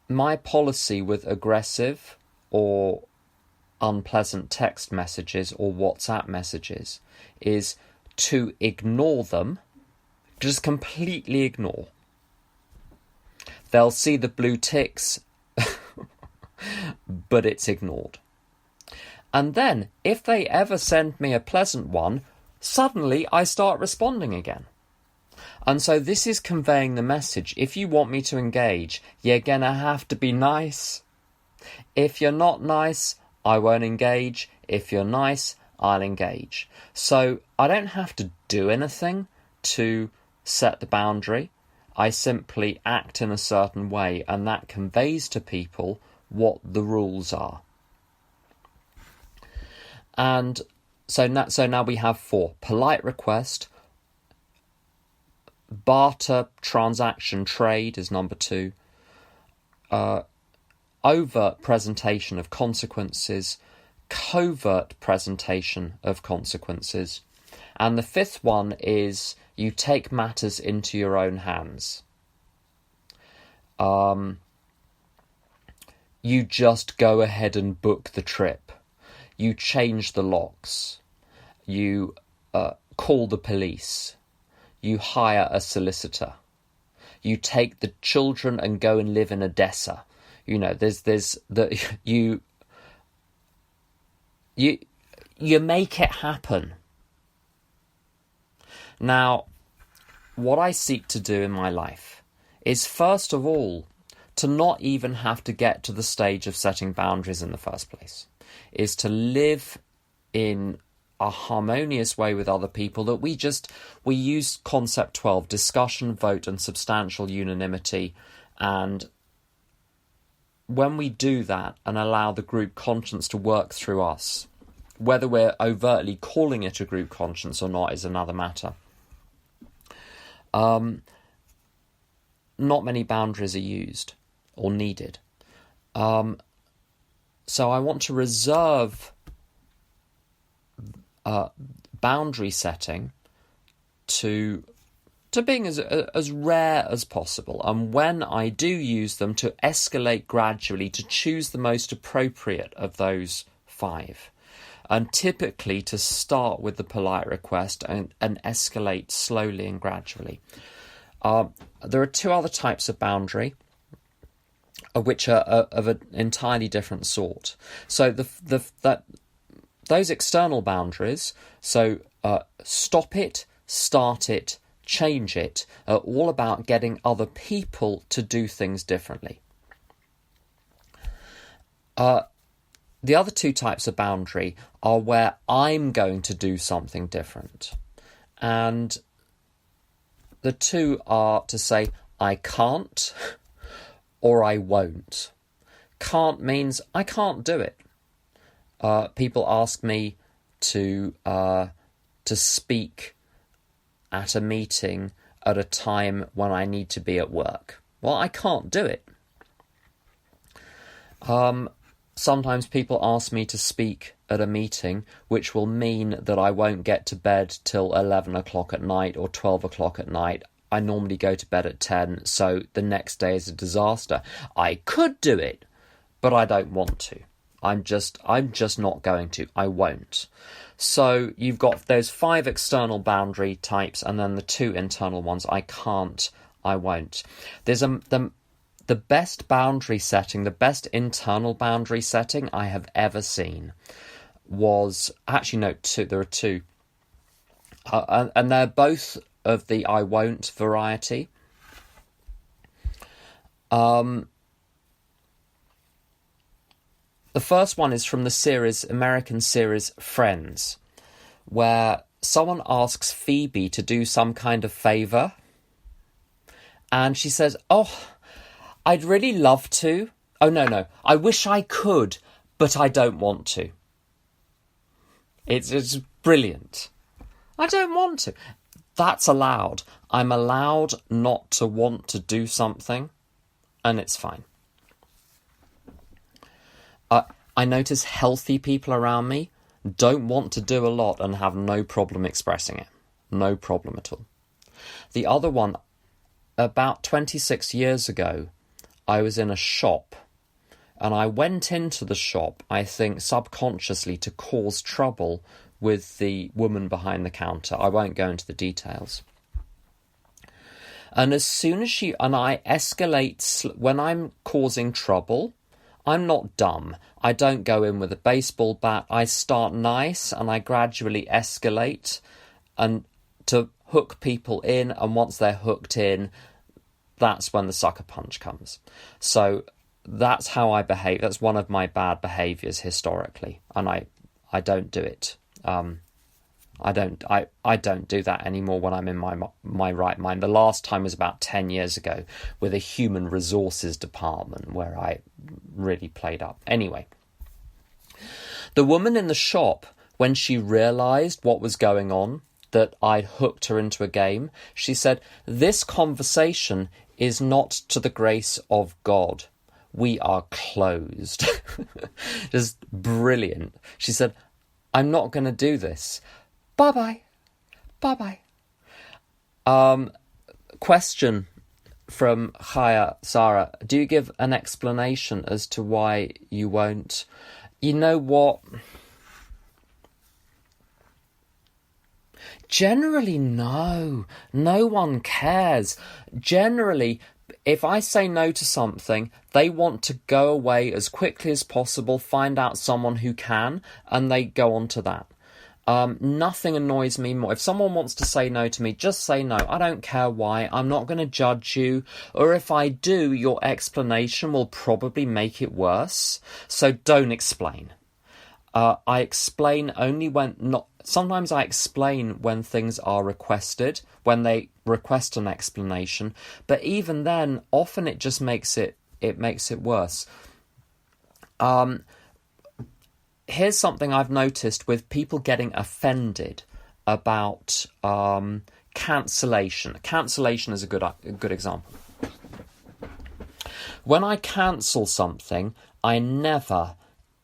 my policy with aggressive or unpleasant text messages or WhatsApp messages is to ignore them, just completely ignore. They'll see the blue ticks, but it's ignored. And then, if they ever send me a pleasant one, suddenly I start responding again. And so this is conveying the message. If you want me to engage, you're gonna have to be nice. If you're not nice, I won't engage. If you're nice, I'll engage. So I don't have to do anything to set the boundary. I simply act in a certain way, and that conveys to people what the rules are. And so now we have 4. Polite request, barter, transaction, trade is number 2. Overt presentation of consequences, covert presentation of consequences. And the 5th one is you take matters into your own hands. You just go ahead and book the trip. You change the locks. You call the police. You hire a solicitor. You take the children and go and live in Odessa. You know, you make it happen. Now, what I seek to do in my life is, first of all, to not even have to get to the stage of setting boundaries in the first place, is to live in a harmonious way with other people, that we use concept 12, discussion, vote and substantial unanimity. And when we do that and allow the group conscience to work through us, whether we're overtly calling it a group conscience or not is another matter. Not many boundaries are used or needed. So I want to reserve boundary setting to being as rare as possible, and when I do use them, to escalate gradually, to choose the most appropriate of those 5, and typically to start with the polite request and escalate slowly and gradually. There are 2 other types of boundary, which are of an entirely different sort. So those external boundaries, so stop it, start it, change it, are all about getting other people to do things differently. The other 2 types of boundary are where I'm going to do something different. And the 2 are to say, I can't or I won't. Can't means I can't do it. People ask me to speak at a meeting at a time when I need to be at work. Well, I can't do it. Sometimes people ask me to speak at a meeting, which will mean that I won't get to bed till 11 o'clock at night or 12 o'clock at night. I normally go to bed at 10, so the next day is a disaster. I could do it, but I don't want to. I'm just not going to. I won't. So you've got those 5 external boundary types, and then the 2 internal ones. I can't, I won't. There's the best boundary setting, the best internal boundary setting I have ever seen was, actually no, 2. There are 2, and they're both of the I won't variety. The first one is from the American series Friends, where someone asks Phoebe to do some kind of favour, and she says, "Oh, I'd really love to. Oh, no, I wish I could, but I don't want to." It's brilliant. I don't want to. That's allowed. I'm allowed not to want to do something, and it's fine. I notice healthy people around me don't want to do a lot and have no problem expressing it. No problem at all. The other one, about 26 years ago, I was in a shop, and I went into the shop, I think subconsciously, to cause trouble with the woman behind the counter. I won't go into the details. And as soon as I escalate, when I'm causing trouble, I'm not dumb. I don't go in with a baseball bat. I start nice and I gradually escalate and to hook people in. And once they're hooked in, that's when the sucker punch comes. So that's how I behave. That's one of my bad behaviours historically. And I don't do it. I don't do that anymore when I'm in my right mind. The last time was about 10 years ago with a human resources department where I really played up. Anyway, the woman in the shop, when she realised what was going on, that I'd hooked her into a game, she said, "This conversation is not to the grace of God. We are closed." Just brilliant. She said, "I'm not going to do this. Bye-bye. Bye-bye." Question from Chaya Sarah. Do you give an explanation as to why you won't? You know what? Generally, no. No one cares. Generally, if I say no to something, they want to go away as quickly as possible, find out someone who can, and they go on to that. Nothing annoys me more. If someone wants to say no to me, just say no. I don't care why. I'm not going to judge you. Or if I do, your explanation will probably make it worse. So don't explain. I explain only when not. Sometimes I explain when things are requested, when they request an explanation. But even then, often it just makes it worse. Here's something I've noticed with people getting offended about cancellation. Cancellation is a good example. When I cancel something, I never,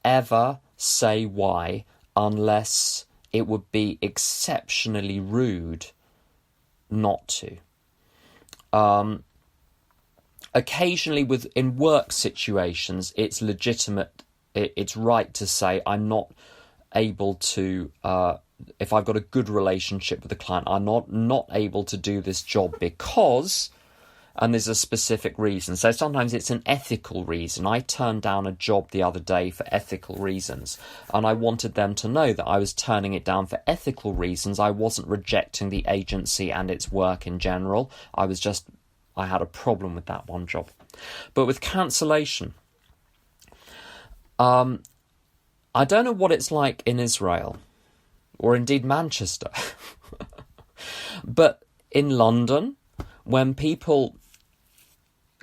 ever say why unless it would be exceptionally rude not to. Occasionally, in work situations, it's legitimate. It's right to say I'm not able to. If I've got a good relationship with the client, I'm not able to do this job because, and there's a specific reason. So sometimes it's an ethical reason. I turned down a job the other day for ethical reasons, and I wanted them to know that I was turning it down for ethical reasons. I wasn't rejecting the agency and its work in general. I had a problem with that one job. But with cancellation, I don't know what it's like in Israel, or indeed Manchester, but in London, when people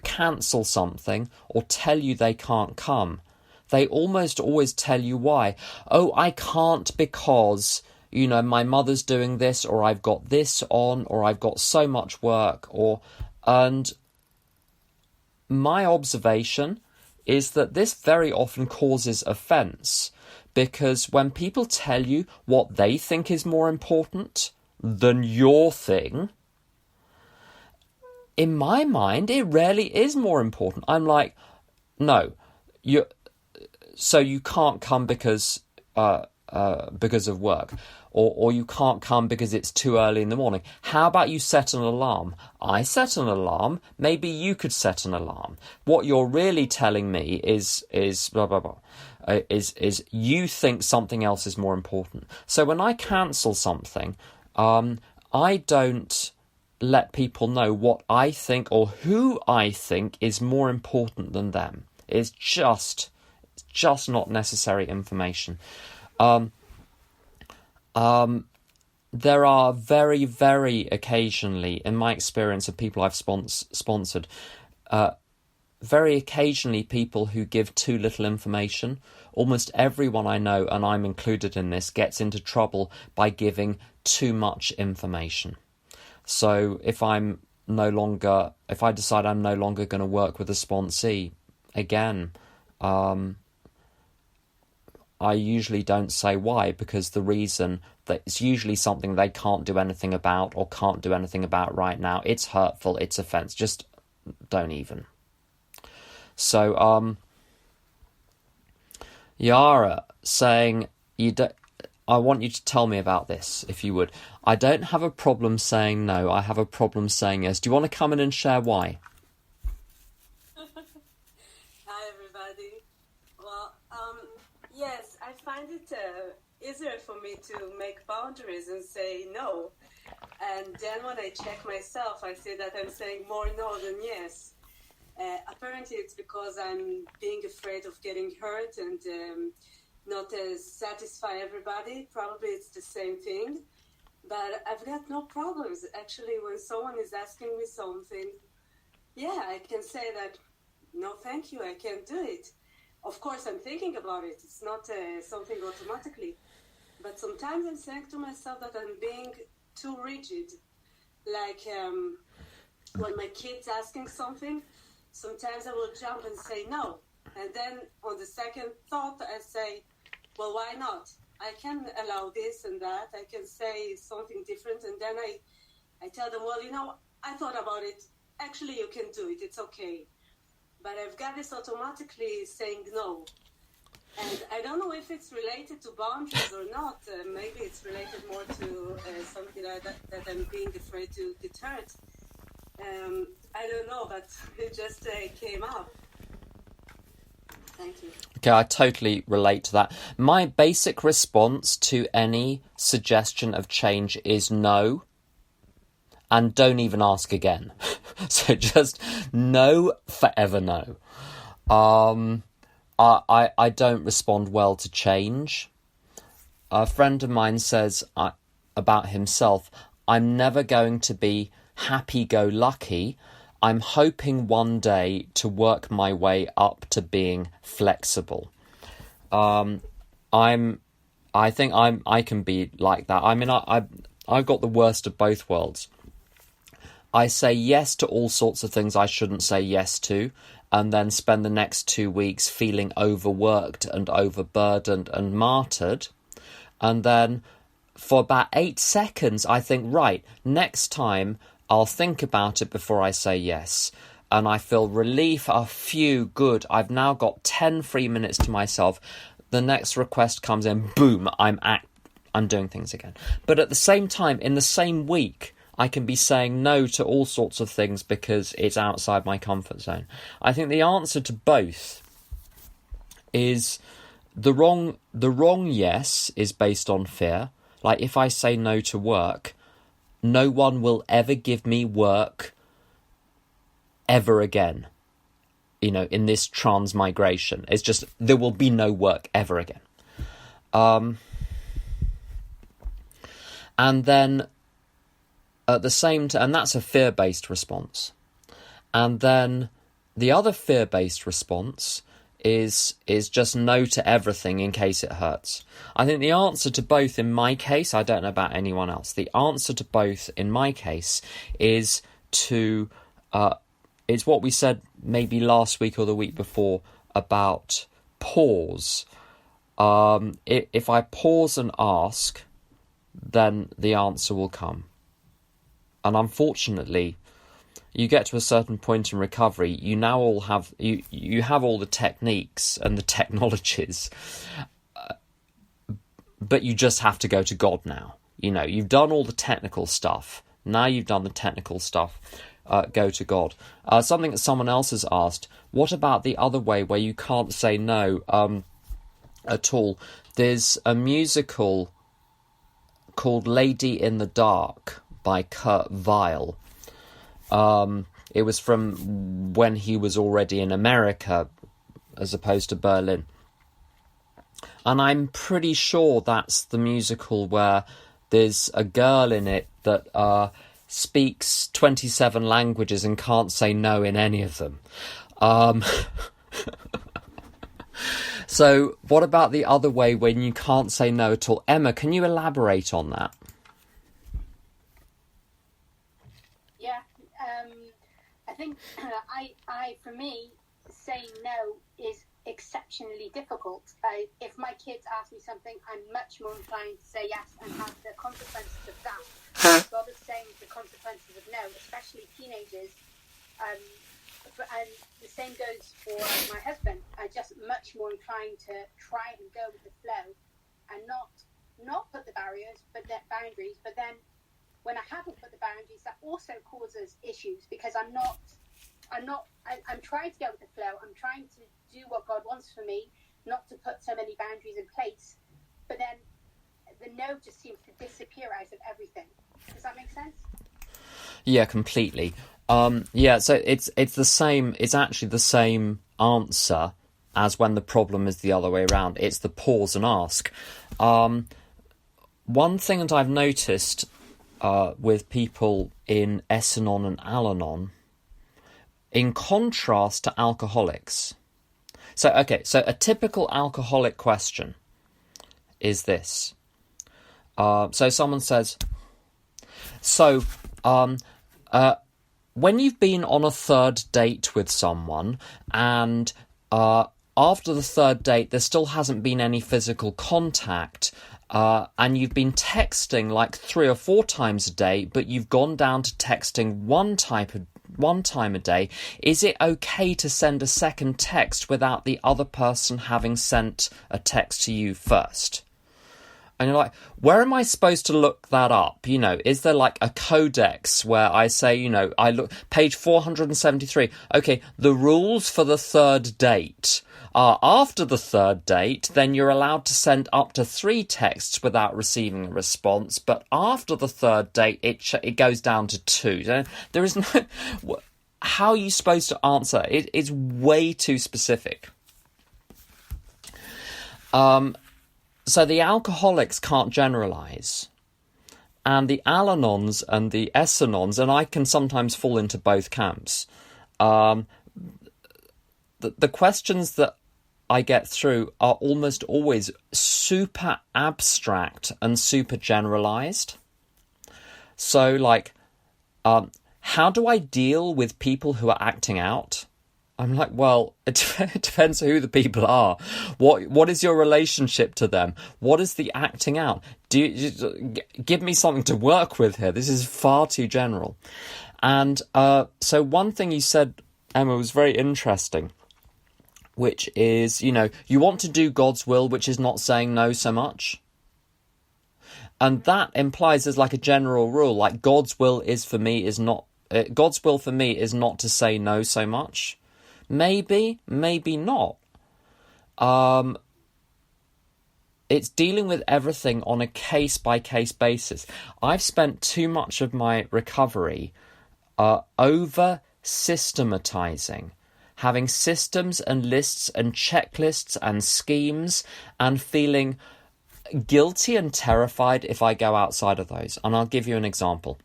cancel something or tell you they can't come, they almost always tell you why. "Oh, I can't because, my mother's doing this, or I've got this on, or I've got so much work," and my observation is that this very often causes offence, because when people tell you what they think is more important than your thing, in my mind, it rarely is more important. I'm like, no, so you can't come because of work, or you can't come because it's too early in the morning. How about you set an alarm? I set an alarm. Maybe you could set an alarm. What you're really telling me is blah blah blah. Is you think something else is more important. So when I cancel something, I don't let people know what I think or who I think is more important than them. It's just not necessary information. There are very, very occasionally, in my experience of people I've sponsored, very occasionally people who give too little information. Almost everyone I know, and I'm included in this, gets into trouble by giving too much information. So if I decide I'm no longer going to work with a sponsee, again, I usually don't say why, because the reason that it's usually something they can't do anything about or can't do anything about right now. It's hurtful, it's offensive, just don't even. So, Yara saying, I want you to tell me about this, if you would. I don't have a problem saying no, I have a problem saying yes. Do you want to come in and share why? Hi, everybody. Well, yes, I find it easier for me to make boundaries and say no. And then when I check myself, I see that I'm saying more no than yes. Apparently, it's because I'm being afraid of getting hurt and not satisfy everybody. Probably it's the same thing. But I've got no problems. Actually, when someone is asking me something, yeah, I can say that, no, thank you, I can't do it. Of course, I'm thinking about it. It's not something automatically. But sometimes I'm saying to myself that I'm being too rigid. Like when my kid's asking something, sometimes I will jump and say no. And then on the second thought, I say, well, why not? I can allow this and that. I can say something different. And then I tell them, well, I thought about it. Actually, you can do it. It's okay. But I've got this automatically saying no. And I don't know if it's related to boundaries or not. Maybe it's related more to something like that I'm being afraid to get hurt. I don't know, but it just came up. Thank you. Okay, I totally relate to that. My basic response to any suggestion of change is no. And don't even ask again. So just no, forever no. I don't respond well to change. A friend of mine says about himself, I'm never going to be happy-go-lucky. I'm hoping one day to work my way up to being flexible. I think I can be like that. I mean, I've got the worst of both worlds. I say yes to all sorts of things I shouldn't say yes to, and then spend the next 2 weeks feeling overworked and overburdened and martyred. And then for about 8 seconds, I think, right, next time I'll think about it before I say yes. And I feel relief, good. I've now got 10 free minutes to myself. The next request comes in, boom, I'm doing things again. But at the same time, in the same week, I can be saying no to all sorts of things because it's outside my comfort zone. I think the answer to both is the wrong yes is based on fear. Like if I say no to work, no one will ever give me work ever again. In this transmigration. It's just, there will be no work ever again. And then at the same time, and that's a fear-based response. And then the other fear-based response is just no to everything in case it hurts. I think the answer to both in my case, I don't know about anyone else, the answer to both in my case is to, it's what we said maybe last week or the week before about pause. If I pause and ask, then the answer will come. And unfortunately, you get to a certain point in recovery, you now all have you have all the techniques and the technologies, but you just have to go to God now. You've done all the technical stuff. Now you've done the technical stuff. Go to God. Something that someone else has asked, what about the other way where you can't say no at all? There's a musical called Lady in the Dark by Kurt Weill. It was from when he was already in America as opposed to Berlin. And I'm pretty sure that's the musical where there's a girl in it that speaks 27 languages and can't say no in any of them. So what about the other way when you can't say no at all? Emma, can you elaborate on that? Yeah, I think for me, saying no is exceptionally difficult. If my kids ask me something, I'm much more inclined to say yes and have the consequences of that rather than saying the consequences of no, especially teenagers. And the same goes for my husband. I'm just much more inclined to try and go with the flow and not put the barriers, but boundaries. But then when I haven't put the boundaries, that also causes issues because I'm trying to go with the flow. I'm trying to do what God wants for me, not to put so many boundaries in place. But then the no just seems to disappear out of everything. Does that make sense? Yeah, completely. So it's the same. It's actually the same answer as when the problem is the other way around. It's the pause and ask. One thing that I've noticed with people in S-Anon and Al-Anon, in contrast to alcoholics. So a typical alcoholic question is this. So someone says, when you've been on a third date with someone and after the third date there still hasn't been any physical contact and you've been texting like 3 or 4 times a day, but you've gone down to texting one time a day, is it okay to send a second text without the other person having sent a text to you first? And you're like, where am I supposed to look that up? You know, is there like a codex where I say, you know, I look page 473. Okay, the rules for the third date are after the third date, then you're allowed to send up to 3 texts without receiving a response. But after the third date, it goes down to 2. There is no... How are you supposed to answer? It's way too specific. So the alcoholics can't generalise. And the Al-Anons and the S-Anons, and I can sometimes fall into both camps, the questions that I get through are almost always super abstract and super generalised. So, like, how do I deal with people who are acting out? I'm like, well, it depends who the people are. What is your relationship to them? What is the acting out? Give me something to work with here. This is far too general. And so one thing you said, Emma, was very interesting, which is, you know, you want to do God's will, which is not saying no so much. And that implies there's like a general rule, like God's will for me is not to say no so much. Maybe, maybe not. It's dealing with everything on a case-by-case basis. I've spent too much of my recovery over systematizing, having systems and lists and checklists and schemes, and feeling guilty and terrified if I go outside of those. And I'll give you an example.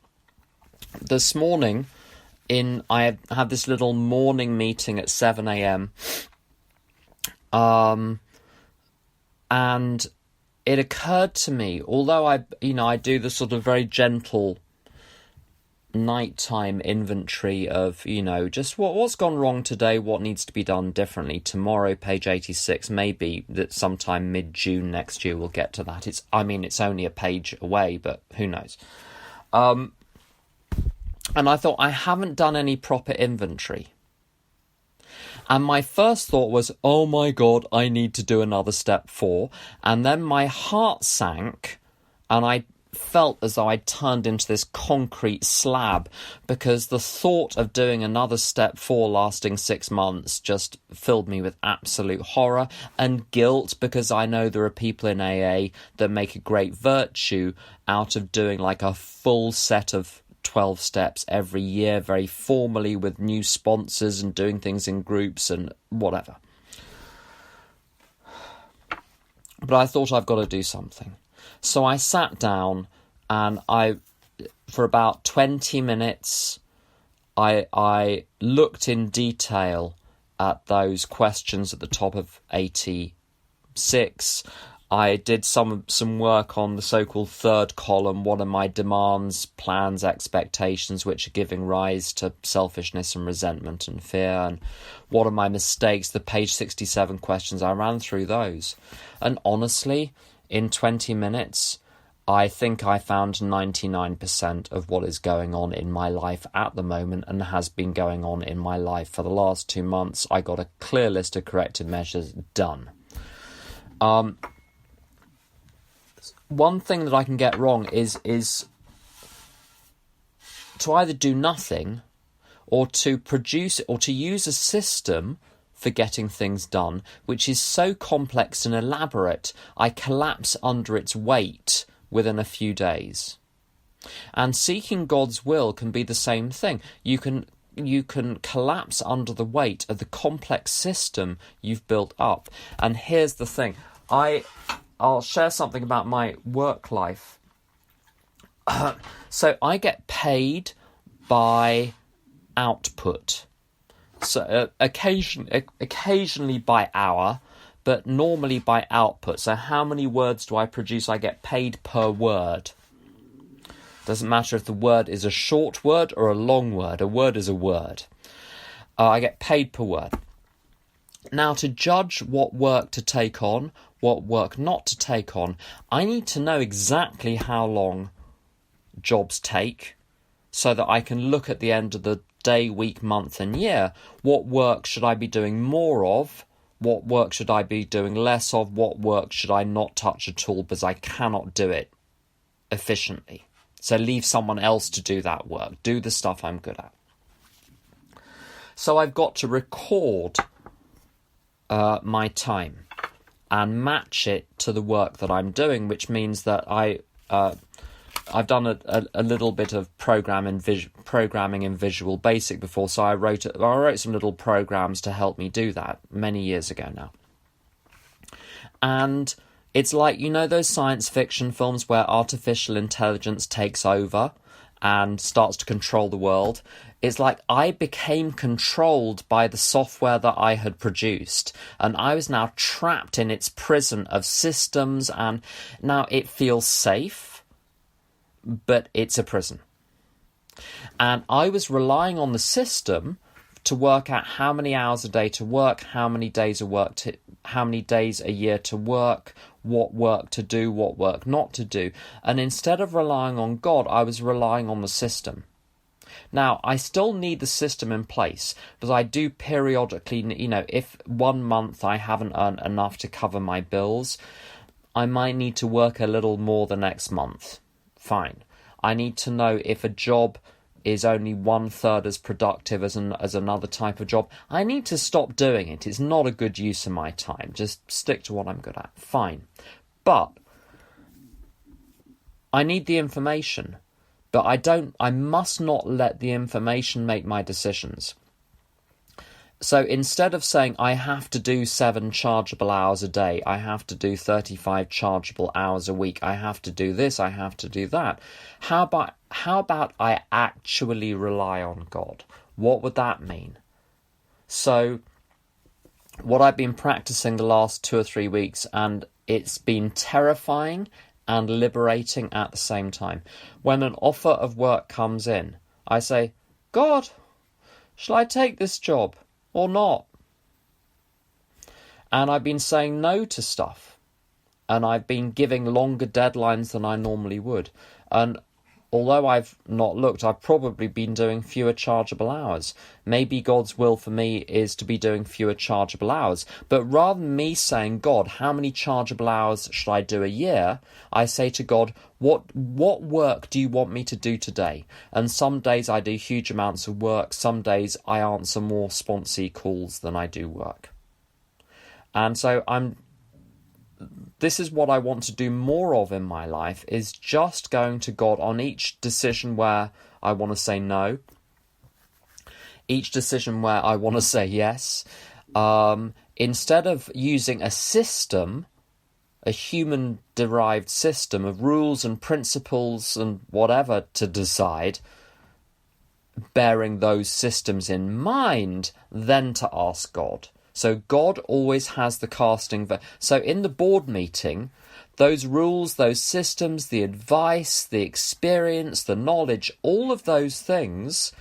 This morning, I had this little morning meeting at 7 a.m. And it occurred to me, although I do the sort of very gentle nighttime inventory of, you know, just what's gone wrong today, what needs to be done differently tomorrow, page 86, maybe that sometime mid-June next year we'll get to that. It's only a page away, but who knows. And I thought, I haven't done any proper inventory. And my first thought was, oh my God, I need to do another step 4. And then my heart sank and I felt as though I'd turned into this concrete slab, because the thought of doing another step 4 lasting 6 months just filled me with absolute horror and guilt, because I know there are people in AA that make a great virtue out of doing like a full set of 12 steps every year, very formally, with new sponsors and doing things in groups and whatever. But I thought, I've got to do something. So I sat down and for about 20 minutes, I looked in detail at those questions at the top of 86. I did some work on the so-called third column. What are my demands, plans, expectations, which are giving rise to selfishness and resentment and fear? And what are my mistakes? The page 67 questions, I ran through those. And honestly, in 20 minutes, I think I found 99% of what is going on in my life at the moment and has been going on in my life for the last 2 months. I got a clear list of corrective measures done. One thing that I can get wrong is to either do nothing or to produce or to use a system for getting things done, which is so complex and elaborate, I collapse under its weight within a few days. And seeking God's will can be the same thing. You can collapse under the weight of the complex system you've built up. And here's the thing. I'll share something about my work life. So I get paid by output. So occasionally by hour, but normally by output. So how many words do I produce? I get paid per word. Doesn't matter if the word is a short word or a long word. A word is a word. I get paid per word. Now, to judge what work to take on, what work not to take on, I need to know exactly how long jobs take so that I can look at the end of the day, week, month and year. What work should I be doing more of? What work should I be doing less of? What work should I not touch at all because I cannot do it efficiently? So leave someone else to do that work. Do the stuff I'm good at. So I've got to record my time and match it to the work that I'm doing, which means that I've done a little bit of programming in Visual Basic before, so I wrote some little programs to help me do that many years ago now. And it's like, you know, those science fiction films where artificial intelligence takes over and starts to control the world. It's like I became controlled by the software that I had produced, and I was now trapped in its prison of systems, and now it feels safe, but it's a prison. And I was relying on the system to work out how many hours a day to work, how many days a year to work, what work to do, what work not to do. And instead of relying on God, I was relying on the system. Now, I still need the system in place, because I do periodically, you know, if 1 month I haven't earned enough to cover my bills, I might need to work a little more the next month. Fine. I need to know if a job is only 1/3 as productive as another type of job. I need to stop doing it. It's not a good use of my time. Just stick to what I'm good at. Fine. But I need the information. But I must not let the information make my decisions. So instead of saying I have to do 7 chargeable hours a day, I have to do 35 chargeable hours a week, I have to do this, I have to do that, how about I actually rely on God? What would that mean? So what I've been practicing the last 2 or 3 weeks, and it's been terrifying and liberating at the same time. When an offer of work comes in, I say, God, shall I take this job or not? And I've been saying no to stuff. And I've been giving longer deadlines than I normally would. And although I've not looked, I've probably been doing fewer chargeable hours. Maybe God's will for me is to be doing fewer chargeable hours. But rather than me saying, God, how many chargeable hours should I do a year? I say to God, what work do you want me to do today? And some days I do huge amounts of work. Some days I answer more sponsee calls than I do work. And so this is what I want to do more of in my life, is just going to God on each decision where I want to say no, each decision where I want to say yes, instead of using a system, a human-derived system of rules and principles and whatever to decide. bearing those systems in mind, then to ask God. So God always has the casting vote. So in the board meeting, those rules, those systems, the advice, the experience, the knowledge, all of those things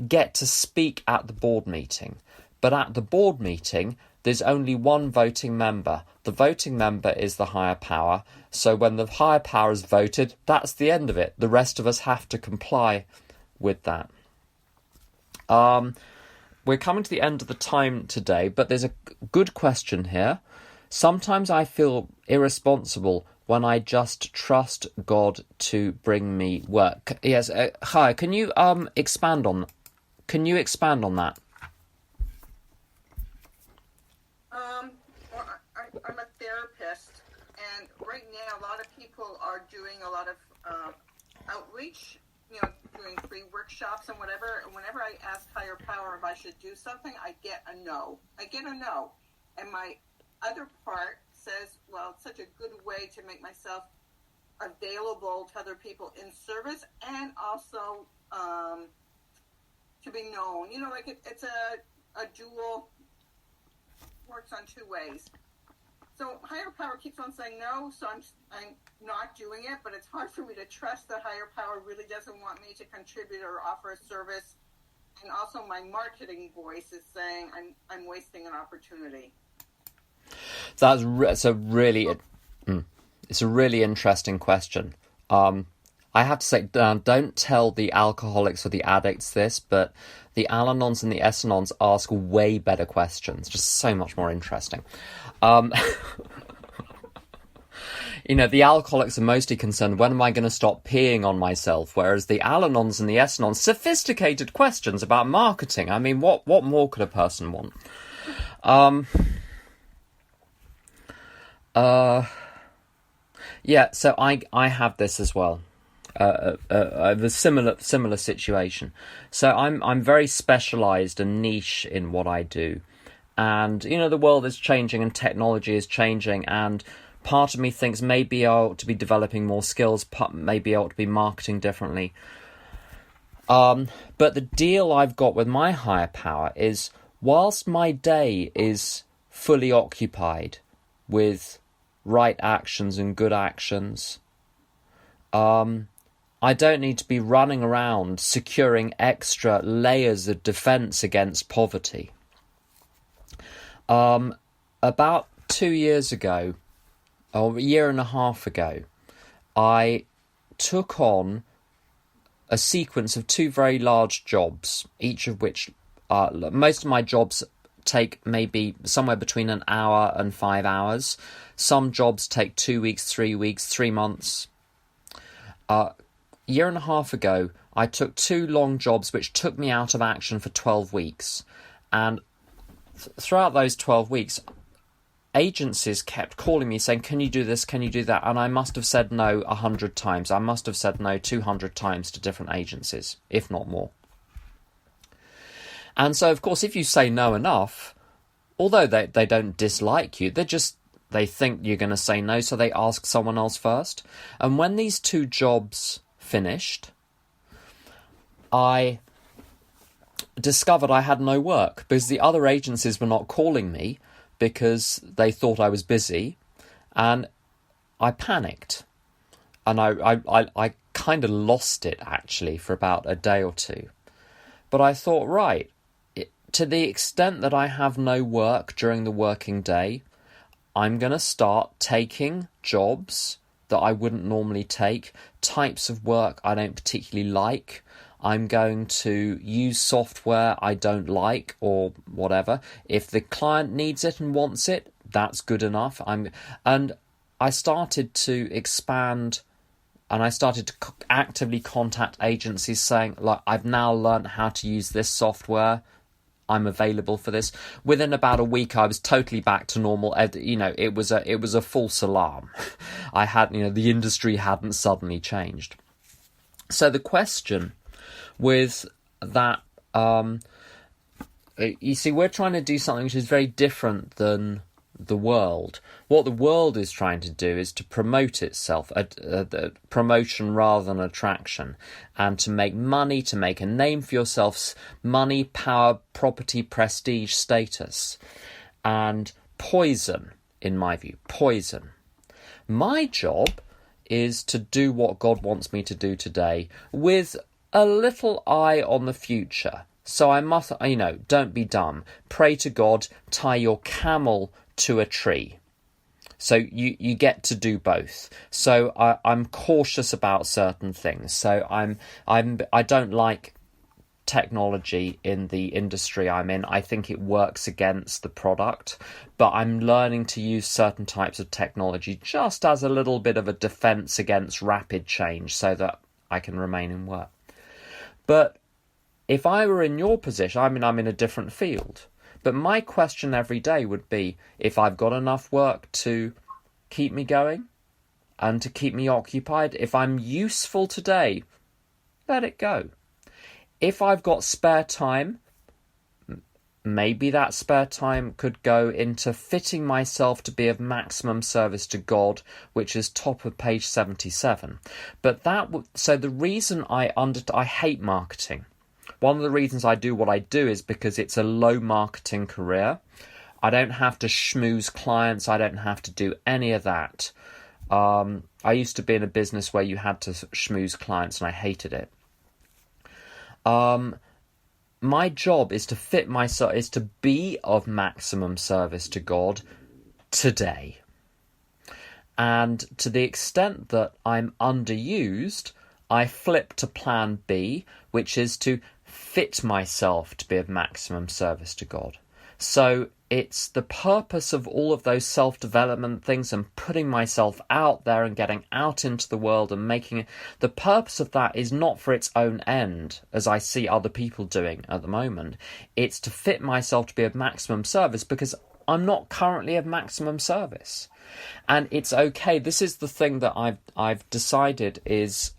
get to speak at the board meeting. But at the board meeting, there's only one voting member. The voting member is the higher power. So when the higher power is voted, that's the end of it. The rest of us have to comply with that. We're coming to the end of the time today, but there's a good question here. Sometimes I feel irresponsible when I just trust God to bring me work. Yes, hi. Can you expand on? Can you expand on that? Well, I'm a therapist, and right now a lot of people are doing a lot of outreach. Doing free workshops and whatever. And whenever I ask higher power if I should do something, I get a no. And my other part says, well, it's such a good way to make myself available to other people in service and also to be known. It's a dual, works on two ways. So higher power keeps on saying no, so I'm not doing it, but it's hard for me to trust that higher power really doesn't want me to contribute or offer a service. And also my marketing voice is saying I'm wasting an opportunity. It's a really interesting question. I have to say, don't tell the alcoholics or the addicts this, but the Al-Anons and the S-Anons ask way better questions, just so much more interesting. The alcoholics are mostly concerned, when am I going to stop peeing on myself? Whereas the Al-Anons and the S-Anons, sophisticated questions about marketing. I mean, what more could a person want? Yeah, so I have this as well. A similar situation. So I'm very specialised and niche in what I do. And, the world is changing and technology is changing, and part of me thinks maybe I ought to be developing more skills, maybe I ought to be marketing differently. But the deal I've got with my higher power is, whilst my day is fully occupied with right actions and good actions, I don't need to be running around securing extra layers of defence against poverty. About 2 years ago, or a year and a half ago, I took on a sequence of 2 very large jobs, each of which, most of my jobs take maybe somewhere between an hour and 5 hours. Some jobs take 2 weeks, 3 weeks, 3 months. A year and a half ago, I took 2 long jobs which took me out of action for 12 weeks. And throughout those 12 weeks, agencies kept calling me saying, can you do this, can you do that? And I must have said no 100 times. I must have said no 200 times to different agencies, if not more. And so, of course, if you say no enough, although they don't dislike you, they think you're going to say no, so they ask someone else first. And when these 2 jobs finished, I discovered I had no work because the other agencies were not calling me because they thought I was busy, and I panicked. And I kind of lost it, actually, for about a day or 2. But I thought, right, to the extent that I have no work during the working day, I'm going to start taking jobs that I wouldn't normally take, types of work I don't particularly like. I'm going to use software I don't like or whatever. If the client needs it and wants it, that's good enough. And I started to expand, and I started to actively contact agencies saying, like, I've now learned how to use this software. I'm available for this. Within about a week, I was totally back to normal. It was a false alarm. I had, the industry hadn't suddenly changed. So the question with that, you see, we're trying to do something which is very different than the world. What the world is trying to do is to promote itself, promotion rather than attraction, and to make money, to make a name for yourselves, money, power, property, prestige, status, and poison, in my view, poison. My job is to do what God wants me to do today with a little eye on the future. So I must, don't be dumb. Pray to God, tie your camel to a tree. So you get to do both. So I'm cautious about certain things. So I don't like technology in the industry I'm in. I think it works against the product, but I'm learning to use certain types of technology just as a little bit of a defense against rapid change so that I can remain in work. But if I were in your position, I'm in a different field. But my question every day would be, if I've got enough work to keep me going and to keep me occupied, if I'm useful today, let it go. If I've got spare time, maybe that spare time could go into fitting myself to be of maximum service to God, which is top of page 77. But so the reason I hate marketing. One of the reasons I do what I do is because it's a low marketing career. I don't have to schmooze clients. I don't have to do any of that. I used to be in a business where you had to schmooze clients and I hated it. My job is to fit myself, is to be of maximum service to God today. And to the extent that I'm underused, I flip to plan B, which is to fit myself to be of maximum service to God. So it's the purpose of all of those self-development things and putting myself out there and getting out into the world and making it. The purpose of that is not for its own end, as I see other people doing at the moment. It's to fit myself to be of maximum service because I'm not currently of maximum service. And it's okay. This is the thing that I've decided is...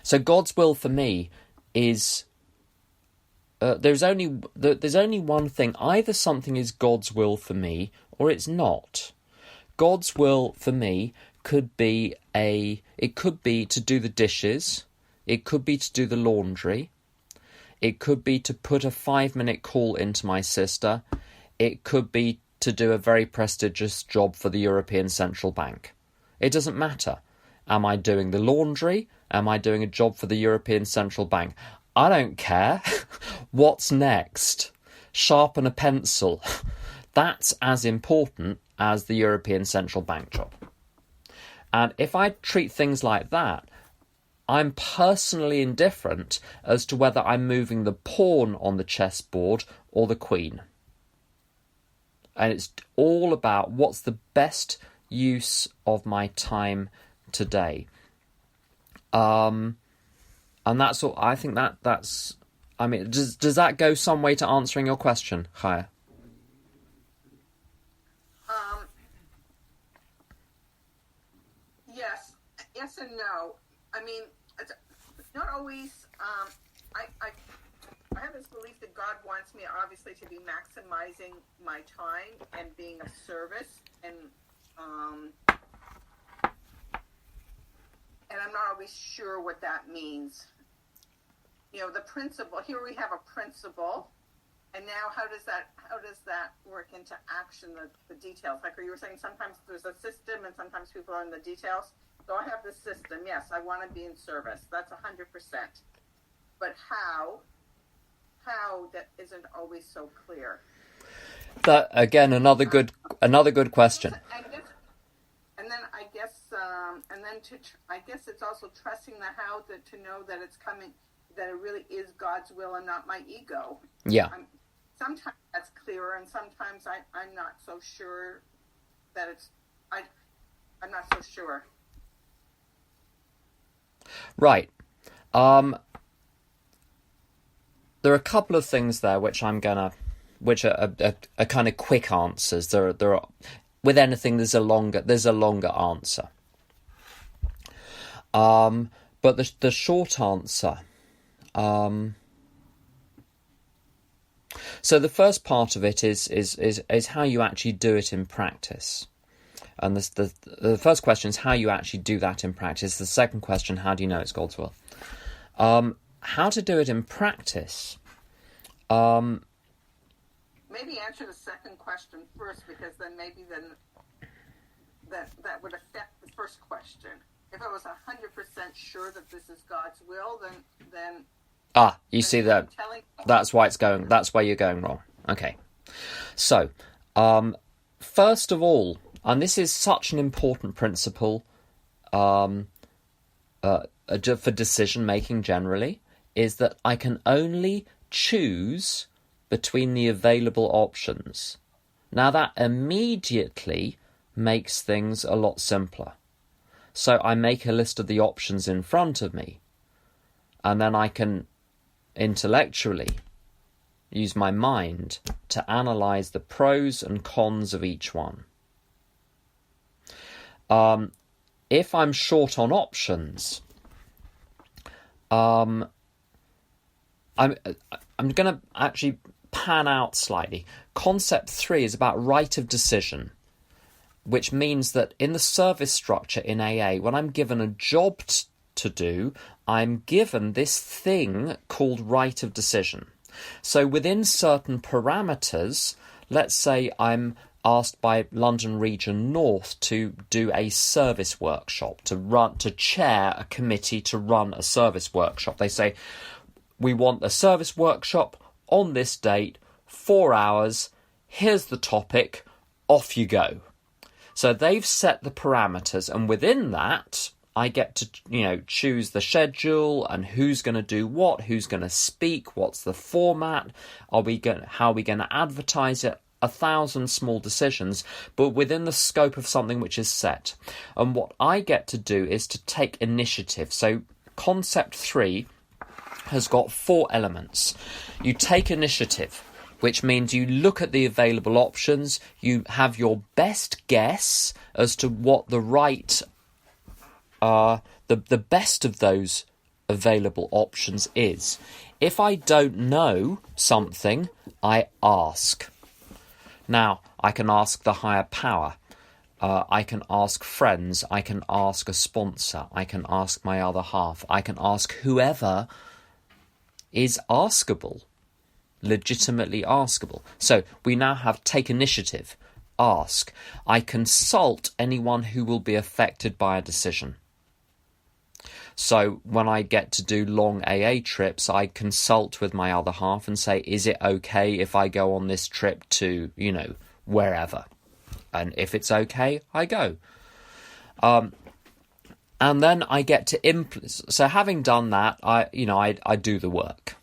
so God's will for me is... there's only one thing. Either something is God's will for me or it's not. God's will for me could be to do the dishes. It could be to do the laundry. It could be to put a 5-minute call into my sister. It could be to do a very prestigious job for the European Central Bank. It doesn't matter. Am I doing the laundry? Am I doing a job for the European Central Bank? I don't care. What's next? Sharpen a pencil. That's as important as the European Central Bank job. And if I treat things like that, I'm personally indifferent as to whether I'm moving the pawn on the chessboard or the queen. And it's all about what's the best use of my time today. And that's all. I think that's. I mean, does that go some way to answering your question, Chaya? Yes and no. I mean, it's not always. I have this belief that God wants me, obviously, to be maximizing my time and being of service, and I'm not always sure what that means. You know, the principle. Here we have a principle, and now how does that work into action? The details, like you were saying, sometimes there's a system, and sometimes people are in the details. So I have the system. Yes, I want to be in service. That's 100%. But how that isn't always so clear. That again, another good question. And then I guess it's also trusting the how to know that it's coming, that it really is God's will and not my ego. Yeah. Sometimes that's clearer, and sometimes I'm not so sure that it's. I'm not so sure. Right. There are a couple of things there which are kind of quick answers. There are, with anything there's a longer answer. But the short answer. So the first part of it is how you actually do it in practice. And the first question is how you actually do that in practice. The second question, how do you know it's God's will? How to do it in practice. Maybe answer the second question first, because then that would affect the first question. If I was 100% sure that this is God's will, then you see that that's why you're going wrong. Okay. So, first of all, and this is such an important principle for decision making generally, is that I can only choose between the available options. Now that immediately makes things a lot simpler. So I make a list of the options in front of me, and then I can intellectually use my mind to analyse the pros and cons of each one. If I'm short on options, I'm going to actually pan out slightly. Concept 3 is about right of decision, which means that in the service structure in AA, when I'm given a job to do, I'm given this thing called right of decision. So within certain parameters, let's say I'm asked by London Region North to do a service workshop, to chair a committee to run a service workshop. They say, we want a service workshop on this date, 4 hours, here's the topic, off you go. So they've set the parameters, and within that, I get to, choose the schedule and who's going to do what, who's going to speak, what's the format, how are we going to advertise it, 1,000 small decisions, but within the scope of something which is set. And what I get to do is to take initiative. So concept 3 has got 4 elements. You take initiative, which means you look at the available options, you have your best guess as to what the right, the best of those available options is. If I don't know something, I ask. Now, I can ask the higher power. I can ask friends. I can ask a sponsor. I can ask my other half. I can ask whoever is askable, legitimately askable. So we now have take initiative, ask. I consult anyone who will be affected by a decision. So when I get to do long AA trips, I consult with my other half and say, is it okay if I go on this trip to, wherever? And if it's okay, I go. And then I get to so having done that, I do the work.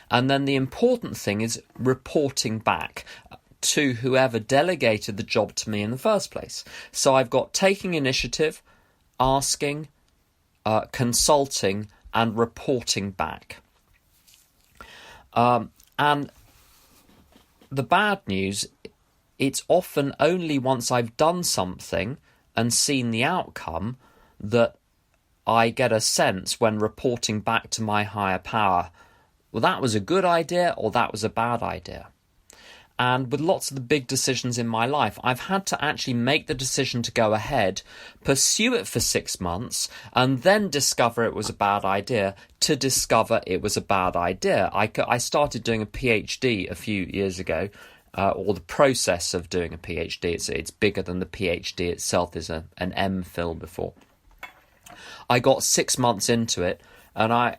And then the important thing is reporting back to whoever delegated the job to me in the first place. So I've got taking initiative, asking, consulting, and reporting back. And the bad news, it's often only once I've done something and seen the outcome that I get a sense when reporting back to my higher power, well, that was a good idea or that was a bad idea. And with lots of the big decisions in my life, I've had to actually make the decision to go ahead, pursue it for 6 months, and then discover it was a bad idea to discover it was a bad idea. I started doing a PhD a few years ago, or the process of doing a PhD. It's bigger than the PhD itself. There's an MPhil before. I got 6 months into it, and I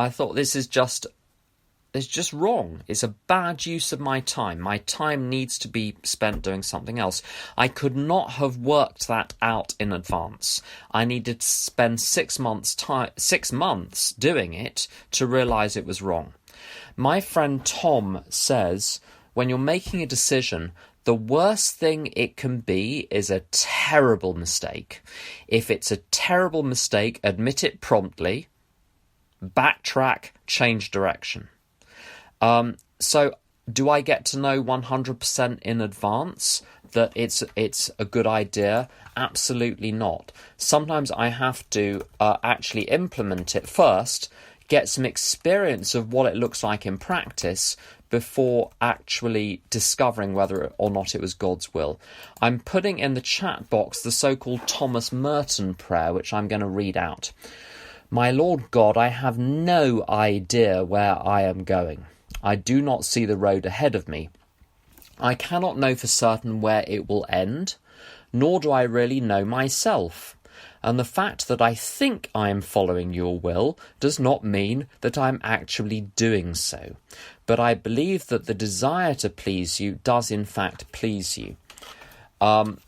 thought it's just wrong. It's a bad use of my time. My time needs to be spent doing something else. I could not have worked that out in advance. I needed to spend 6 months doing it to realise it was wrong. My friend Tom says, when you're making a decision, the worst thing it can be is a terrible mistake. If it's a terrible mistake, admit it promptly, backtrack, change direction. So do I get to know 100% in advance that it's a good idea? Absolutely not. Sometimes I have to actually implement it first, get some experience of what it looks like in practice before actually discovering whether or not it was God's will. I'm putting in the chat box the so-called Thomas Merton prayer, which I'm going to read out. My Lord God, I have no idea where I am going. I do not see the road ahead of me. I cannot know for certain where it will end, nor do I really know myself. And the fact that I think I am following your will does not mean that I am actually doing so. But I believe that the desire to please you does in fact please you. And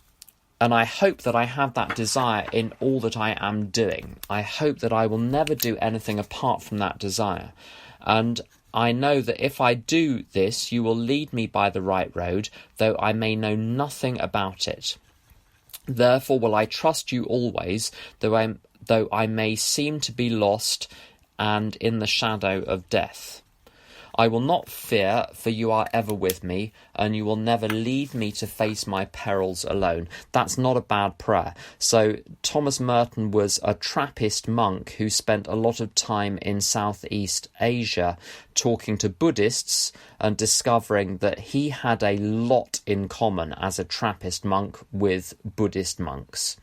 I hope that I have that desire in all that I am doing. I hope that I will never do anything apart from that desire. And I know that if I do this, you will lead me by the right road, though I may know nothing about it. Therefore will I trust you always, though I may seem to be lost and in the shadow of death. I will not fear, for you are ever with me, and you will never leave me to face my perils alone. That's not a bad prayer. So Thomas Merton was a Trappist monk who spent a lot of time in Southeast Asia talking to Buddhists and discovering that he had a lot in common as a Trappist monk with Buddhist monks.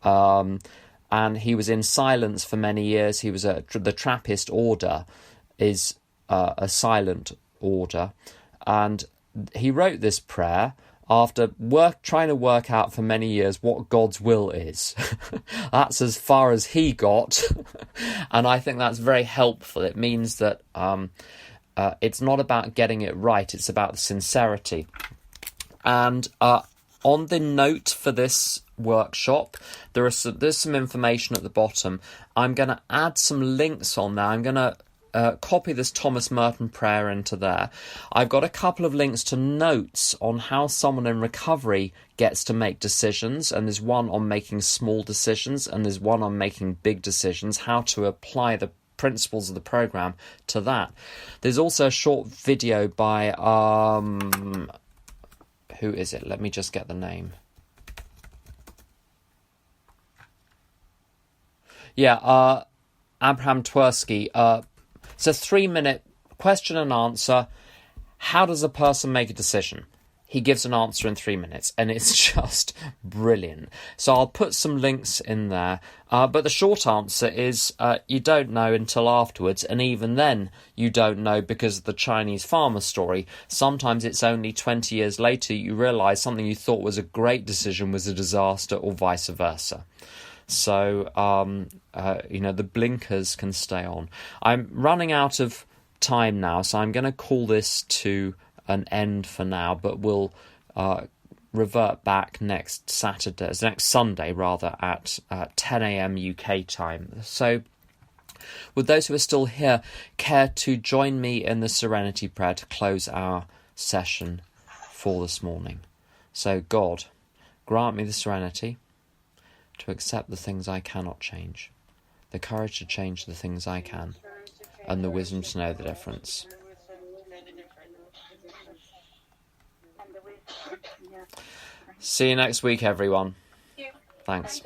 And he was in silence for many years. He was the Trappist order is a silent order, and he wrote this prayer after trying to work out for many years what God's will is. That's as far as he got, and I think that's very helpful. It means that it's not about getting it right, it's about the sincerity. And on the note for this workshop, there's some information at the bottom. I'm going to add some links on there. I'm going to copy this Thomas Merton prayer into there. I've got a couple of links to notes on how someone in recovery gets to make decisions, and there's one on making small decisions, and there's one on making big decisions, how to apply the principles of the program to that. There's also a short video by who is it? Let me just get the name. Yeah, Abraham Tversky. It's a 3-minute question and answer. How does a person make a decision? He gives an answer in 3 minutes, and it's just brilliant. So I'll put some links in there. But the short answer is you don't know until afterwards, and even then you don't know because of the Chinese farmer story. Sometimes it's only 20 years later you realise something you thought was a great decision was a disaster, or vice versa. So, the blinkers can stay on. I'm running out of time now, so I'm going to call this to an end for now, but we'll revert back next Sunday, at 10 a.m. UK time. So, would those who are still here care to join me in the Serenity Prayer to close our session for this morning? So, God, grant me the serenity to accept the things I cannot change, the courage to change the things I can, and the wisdom to know the difference. See you next week, everyone. Thanks.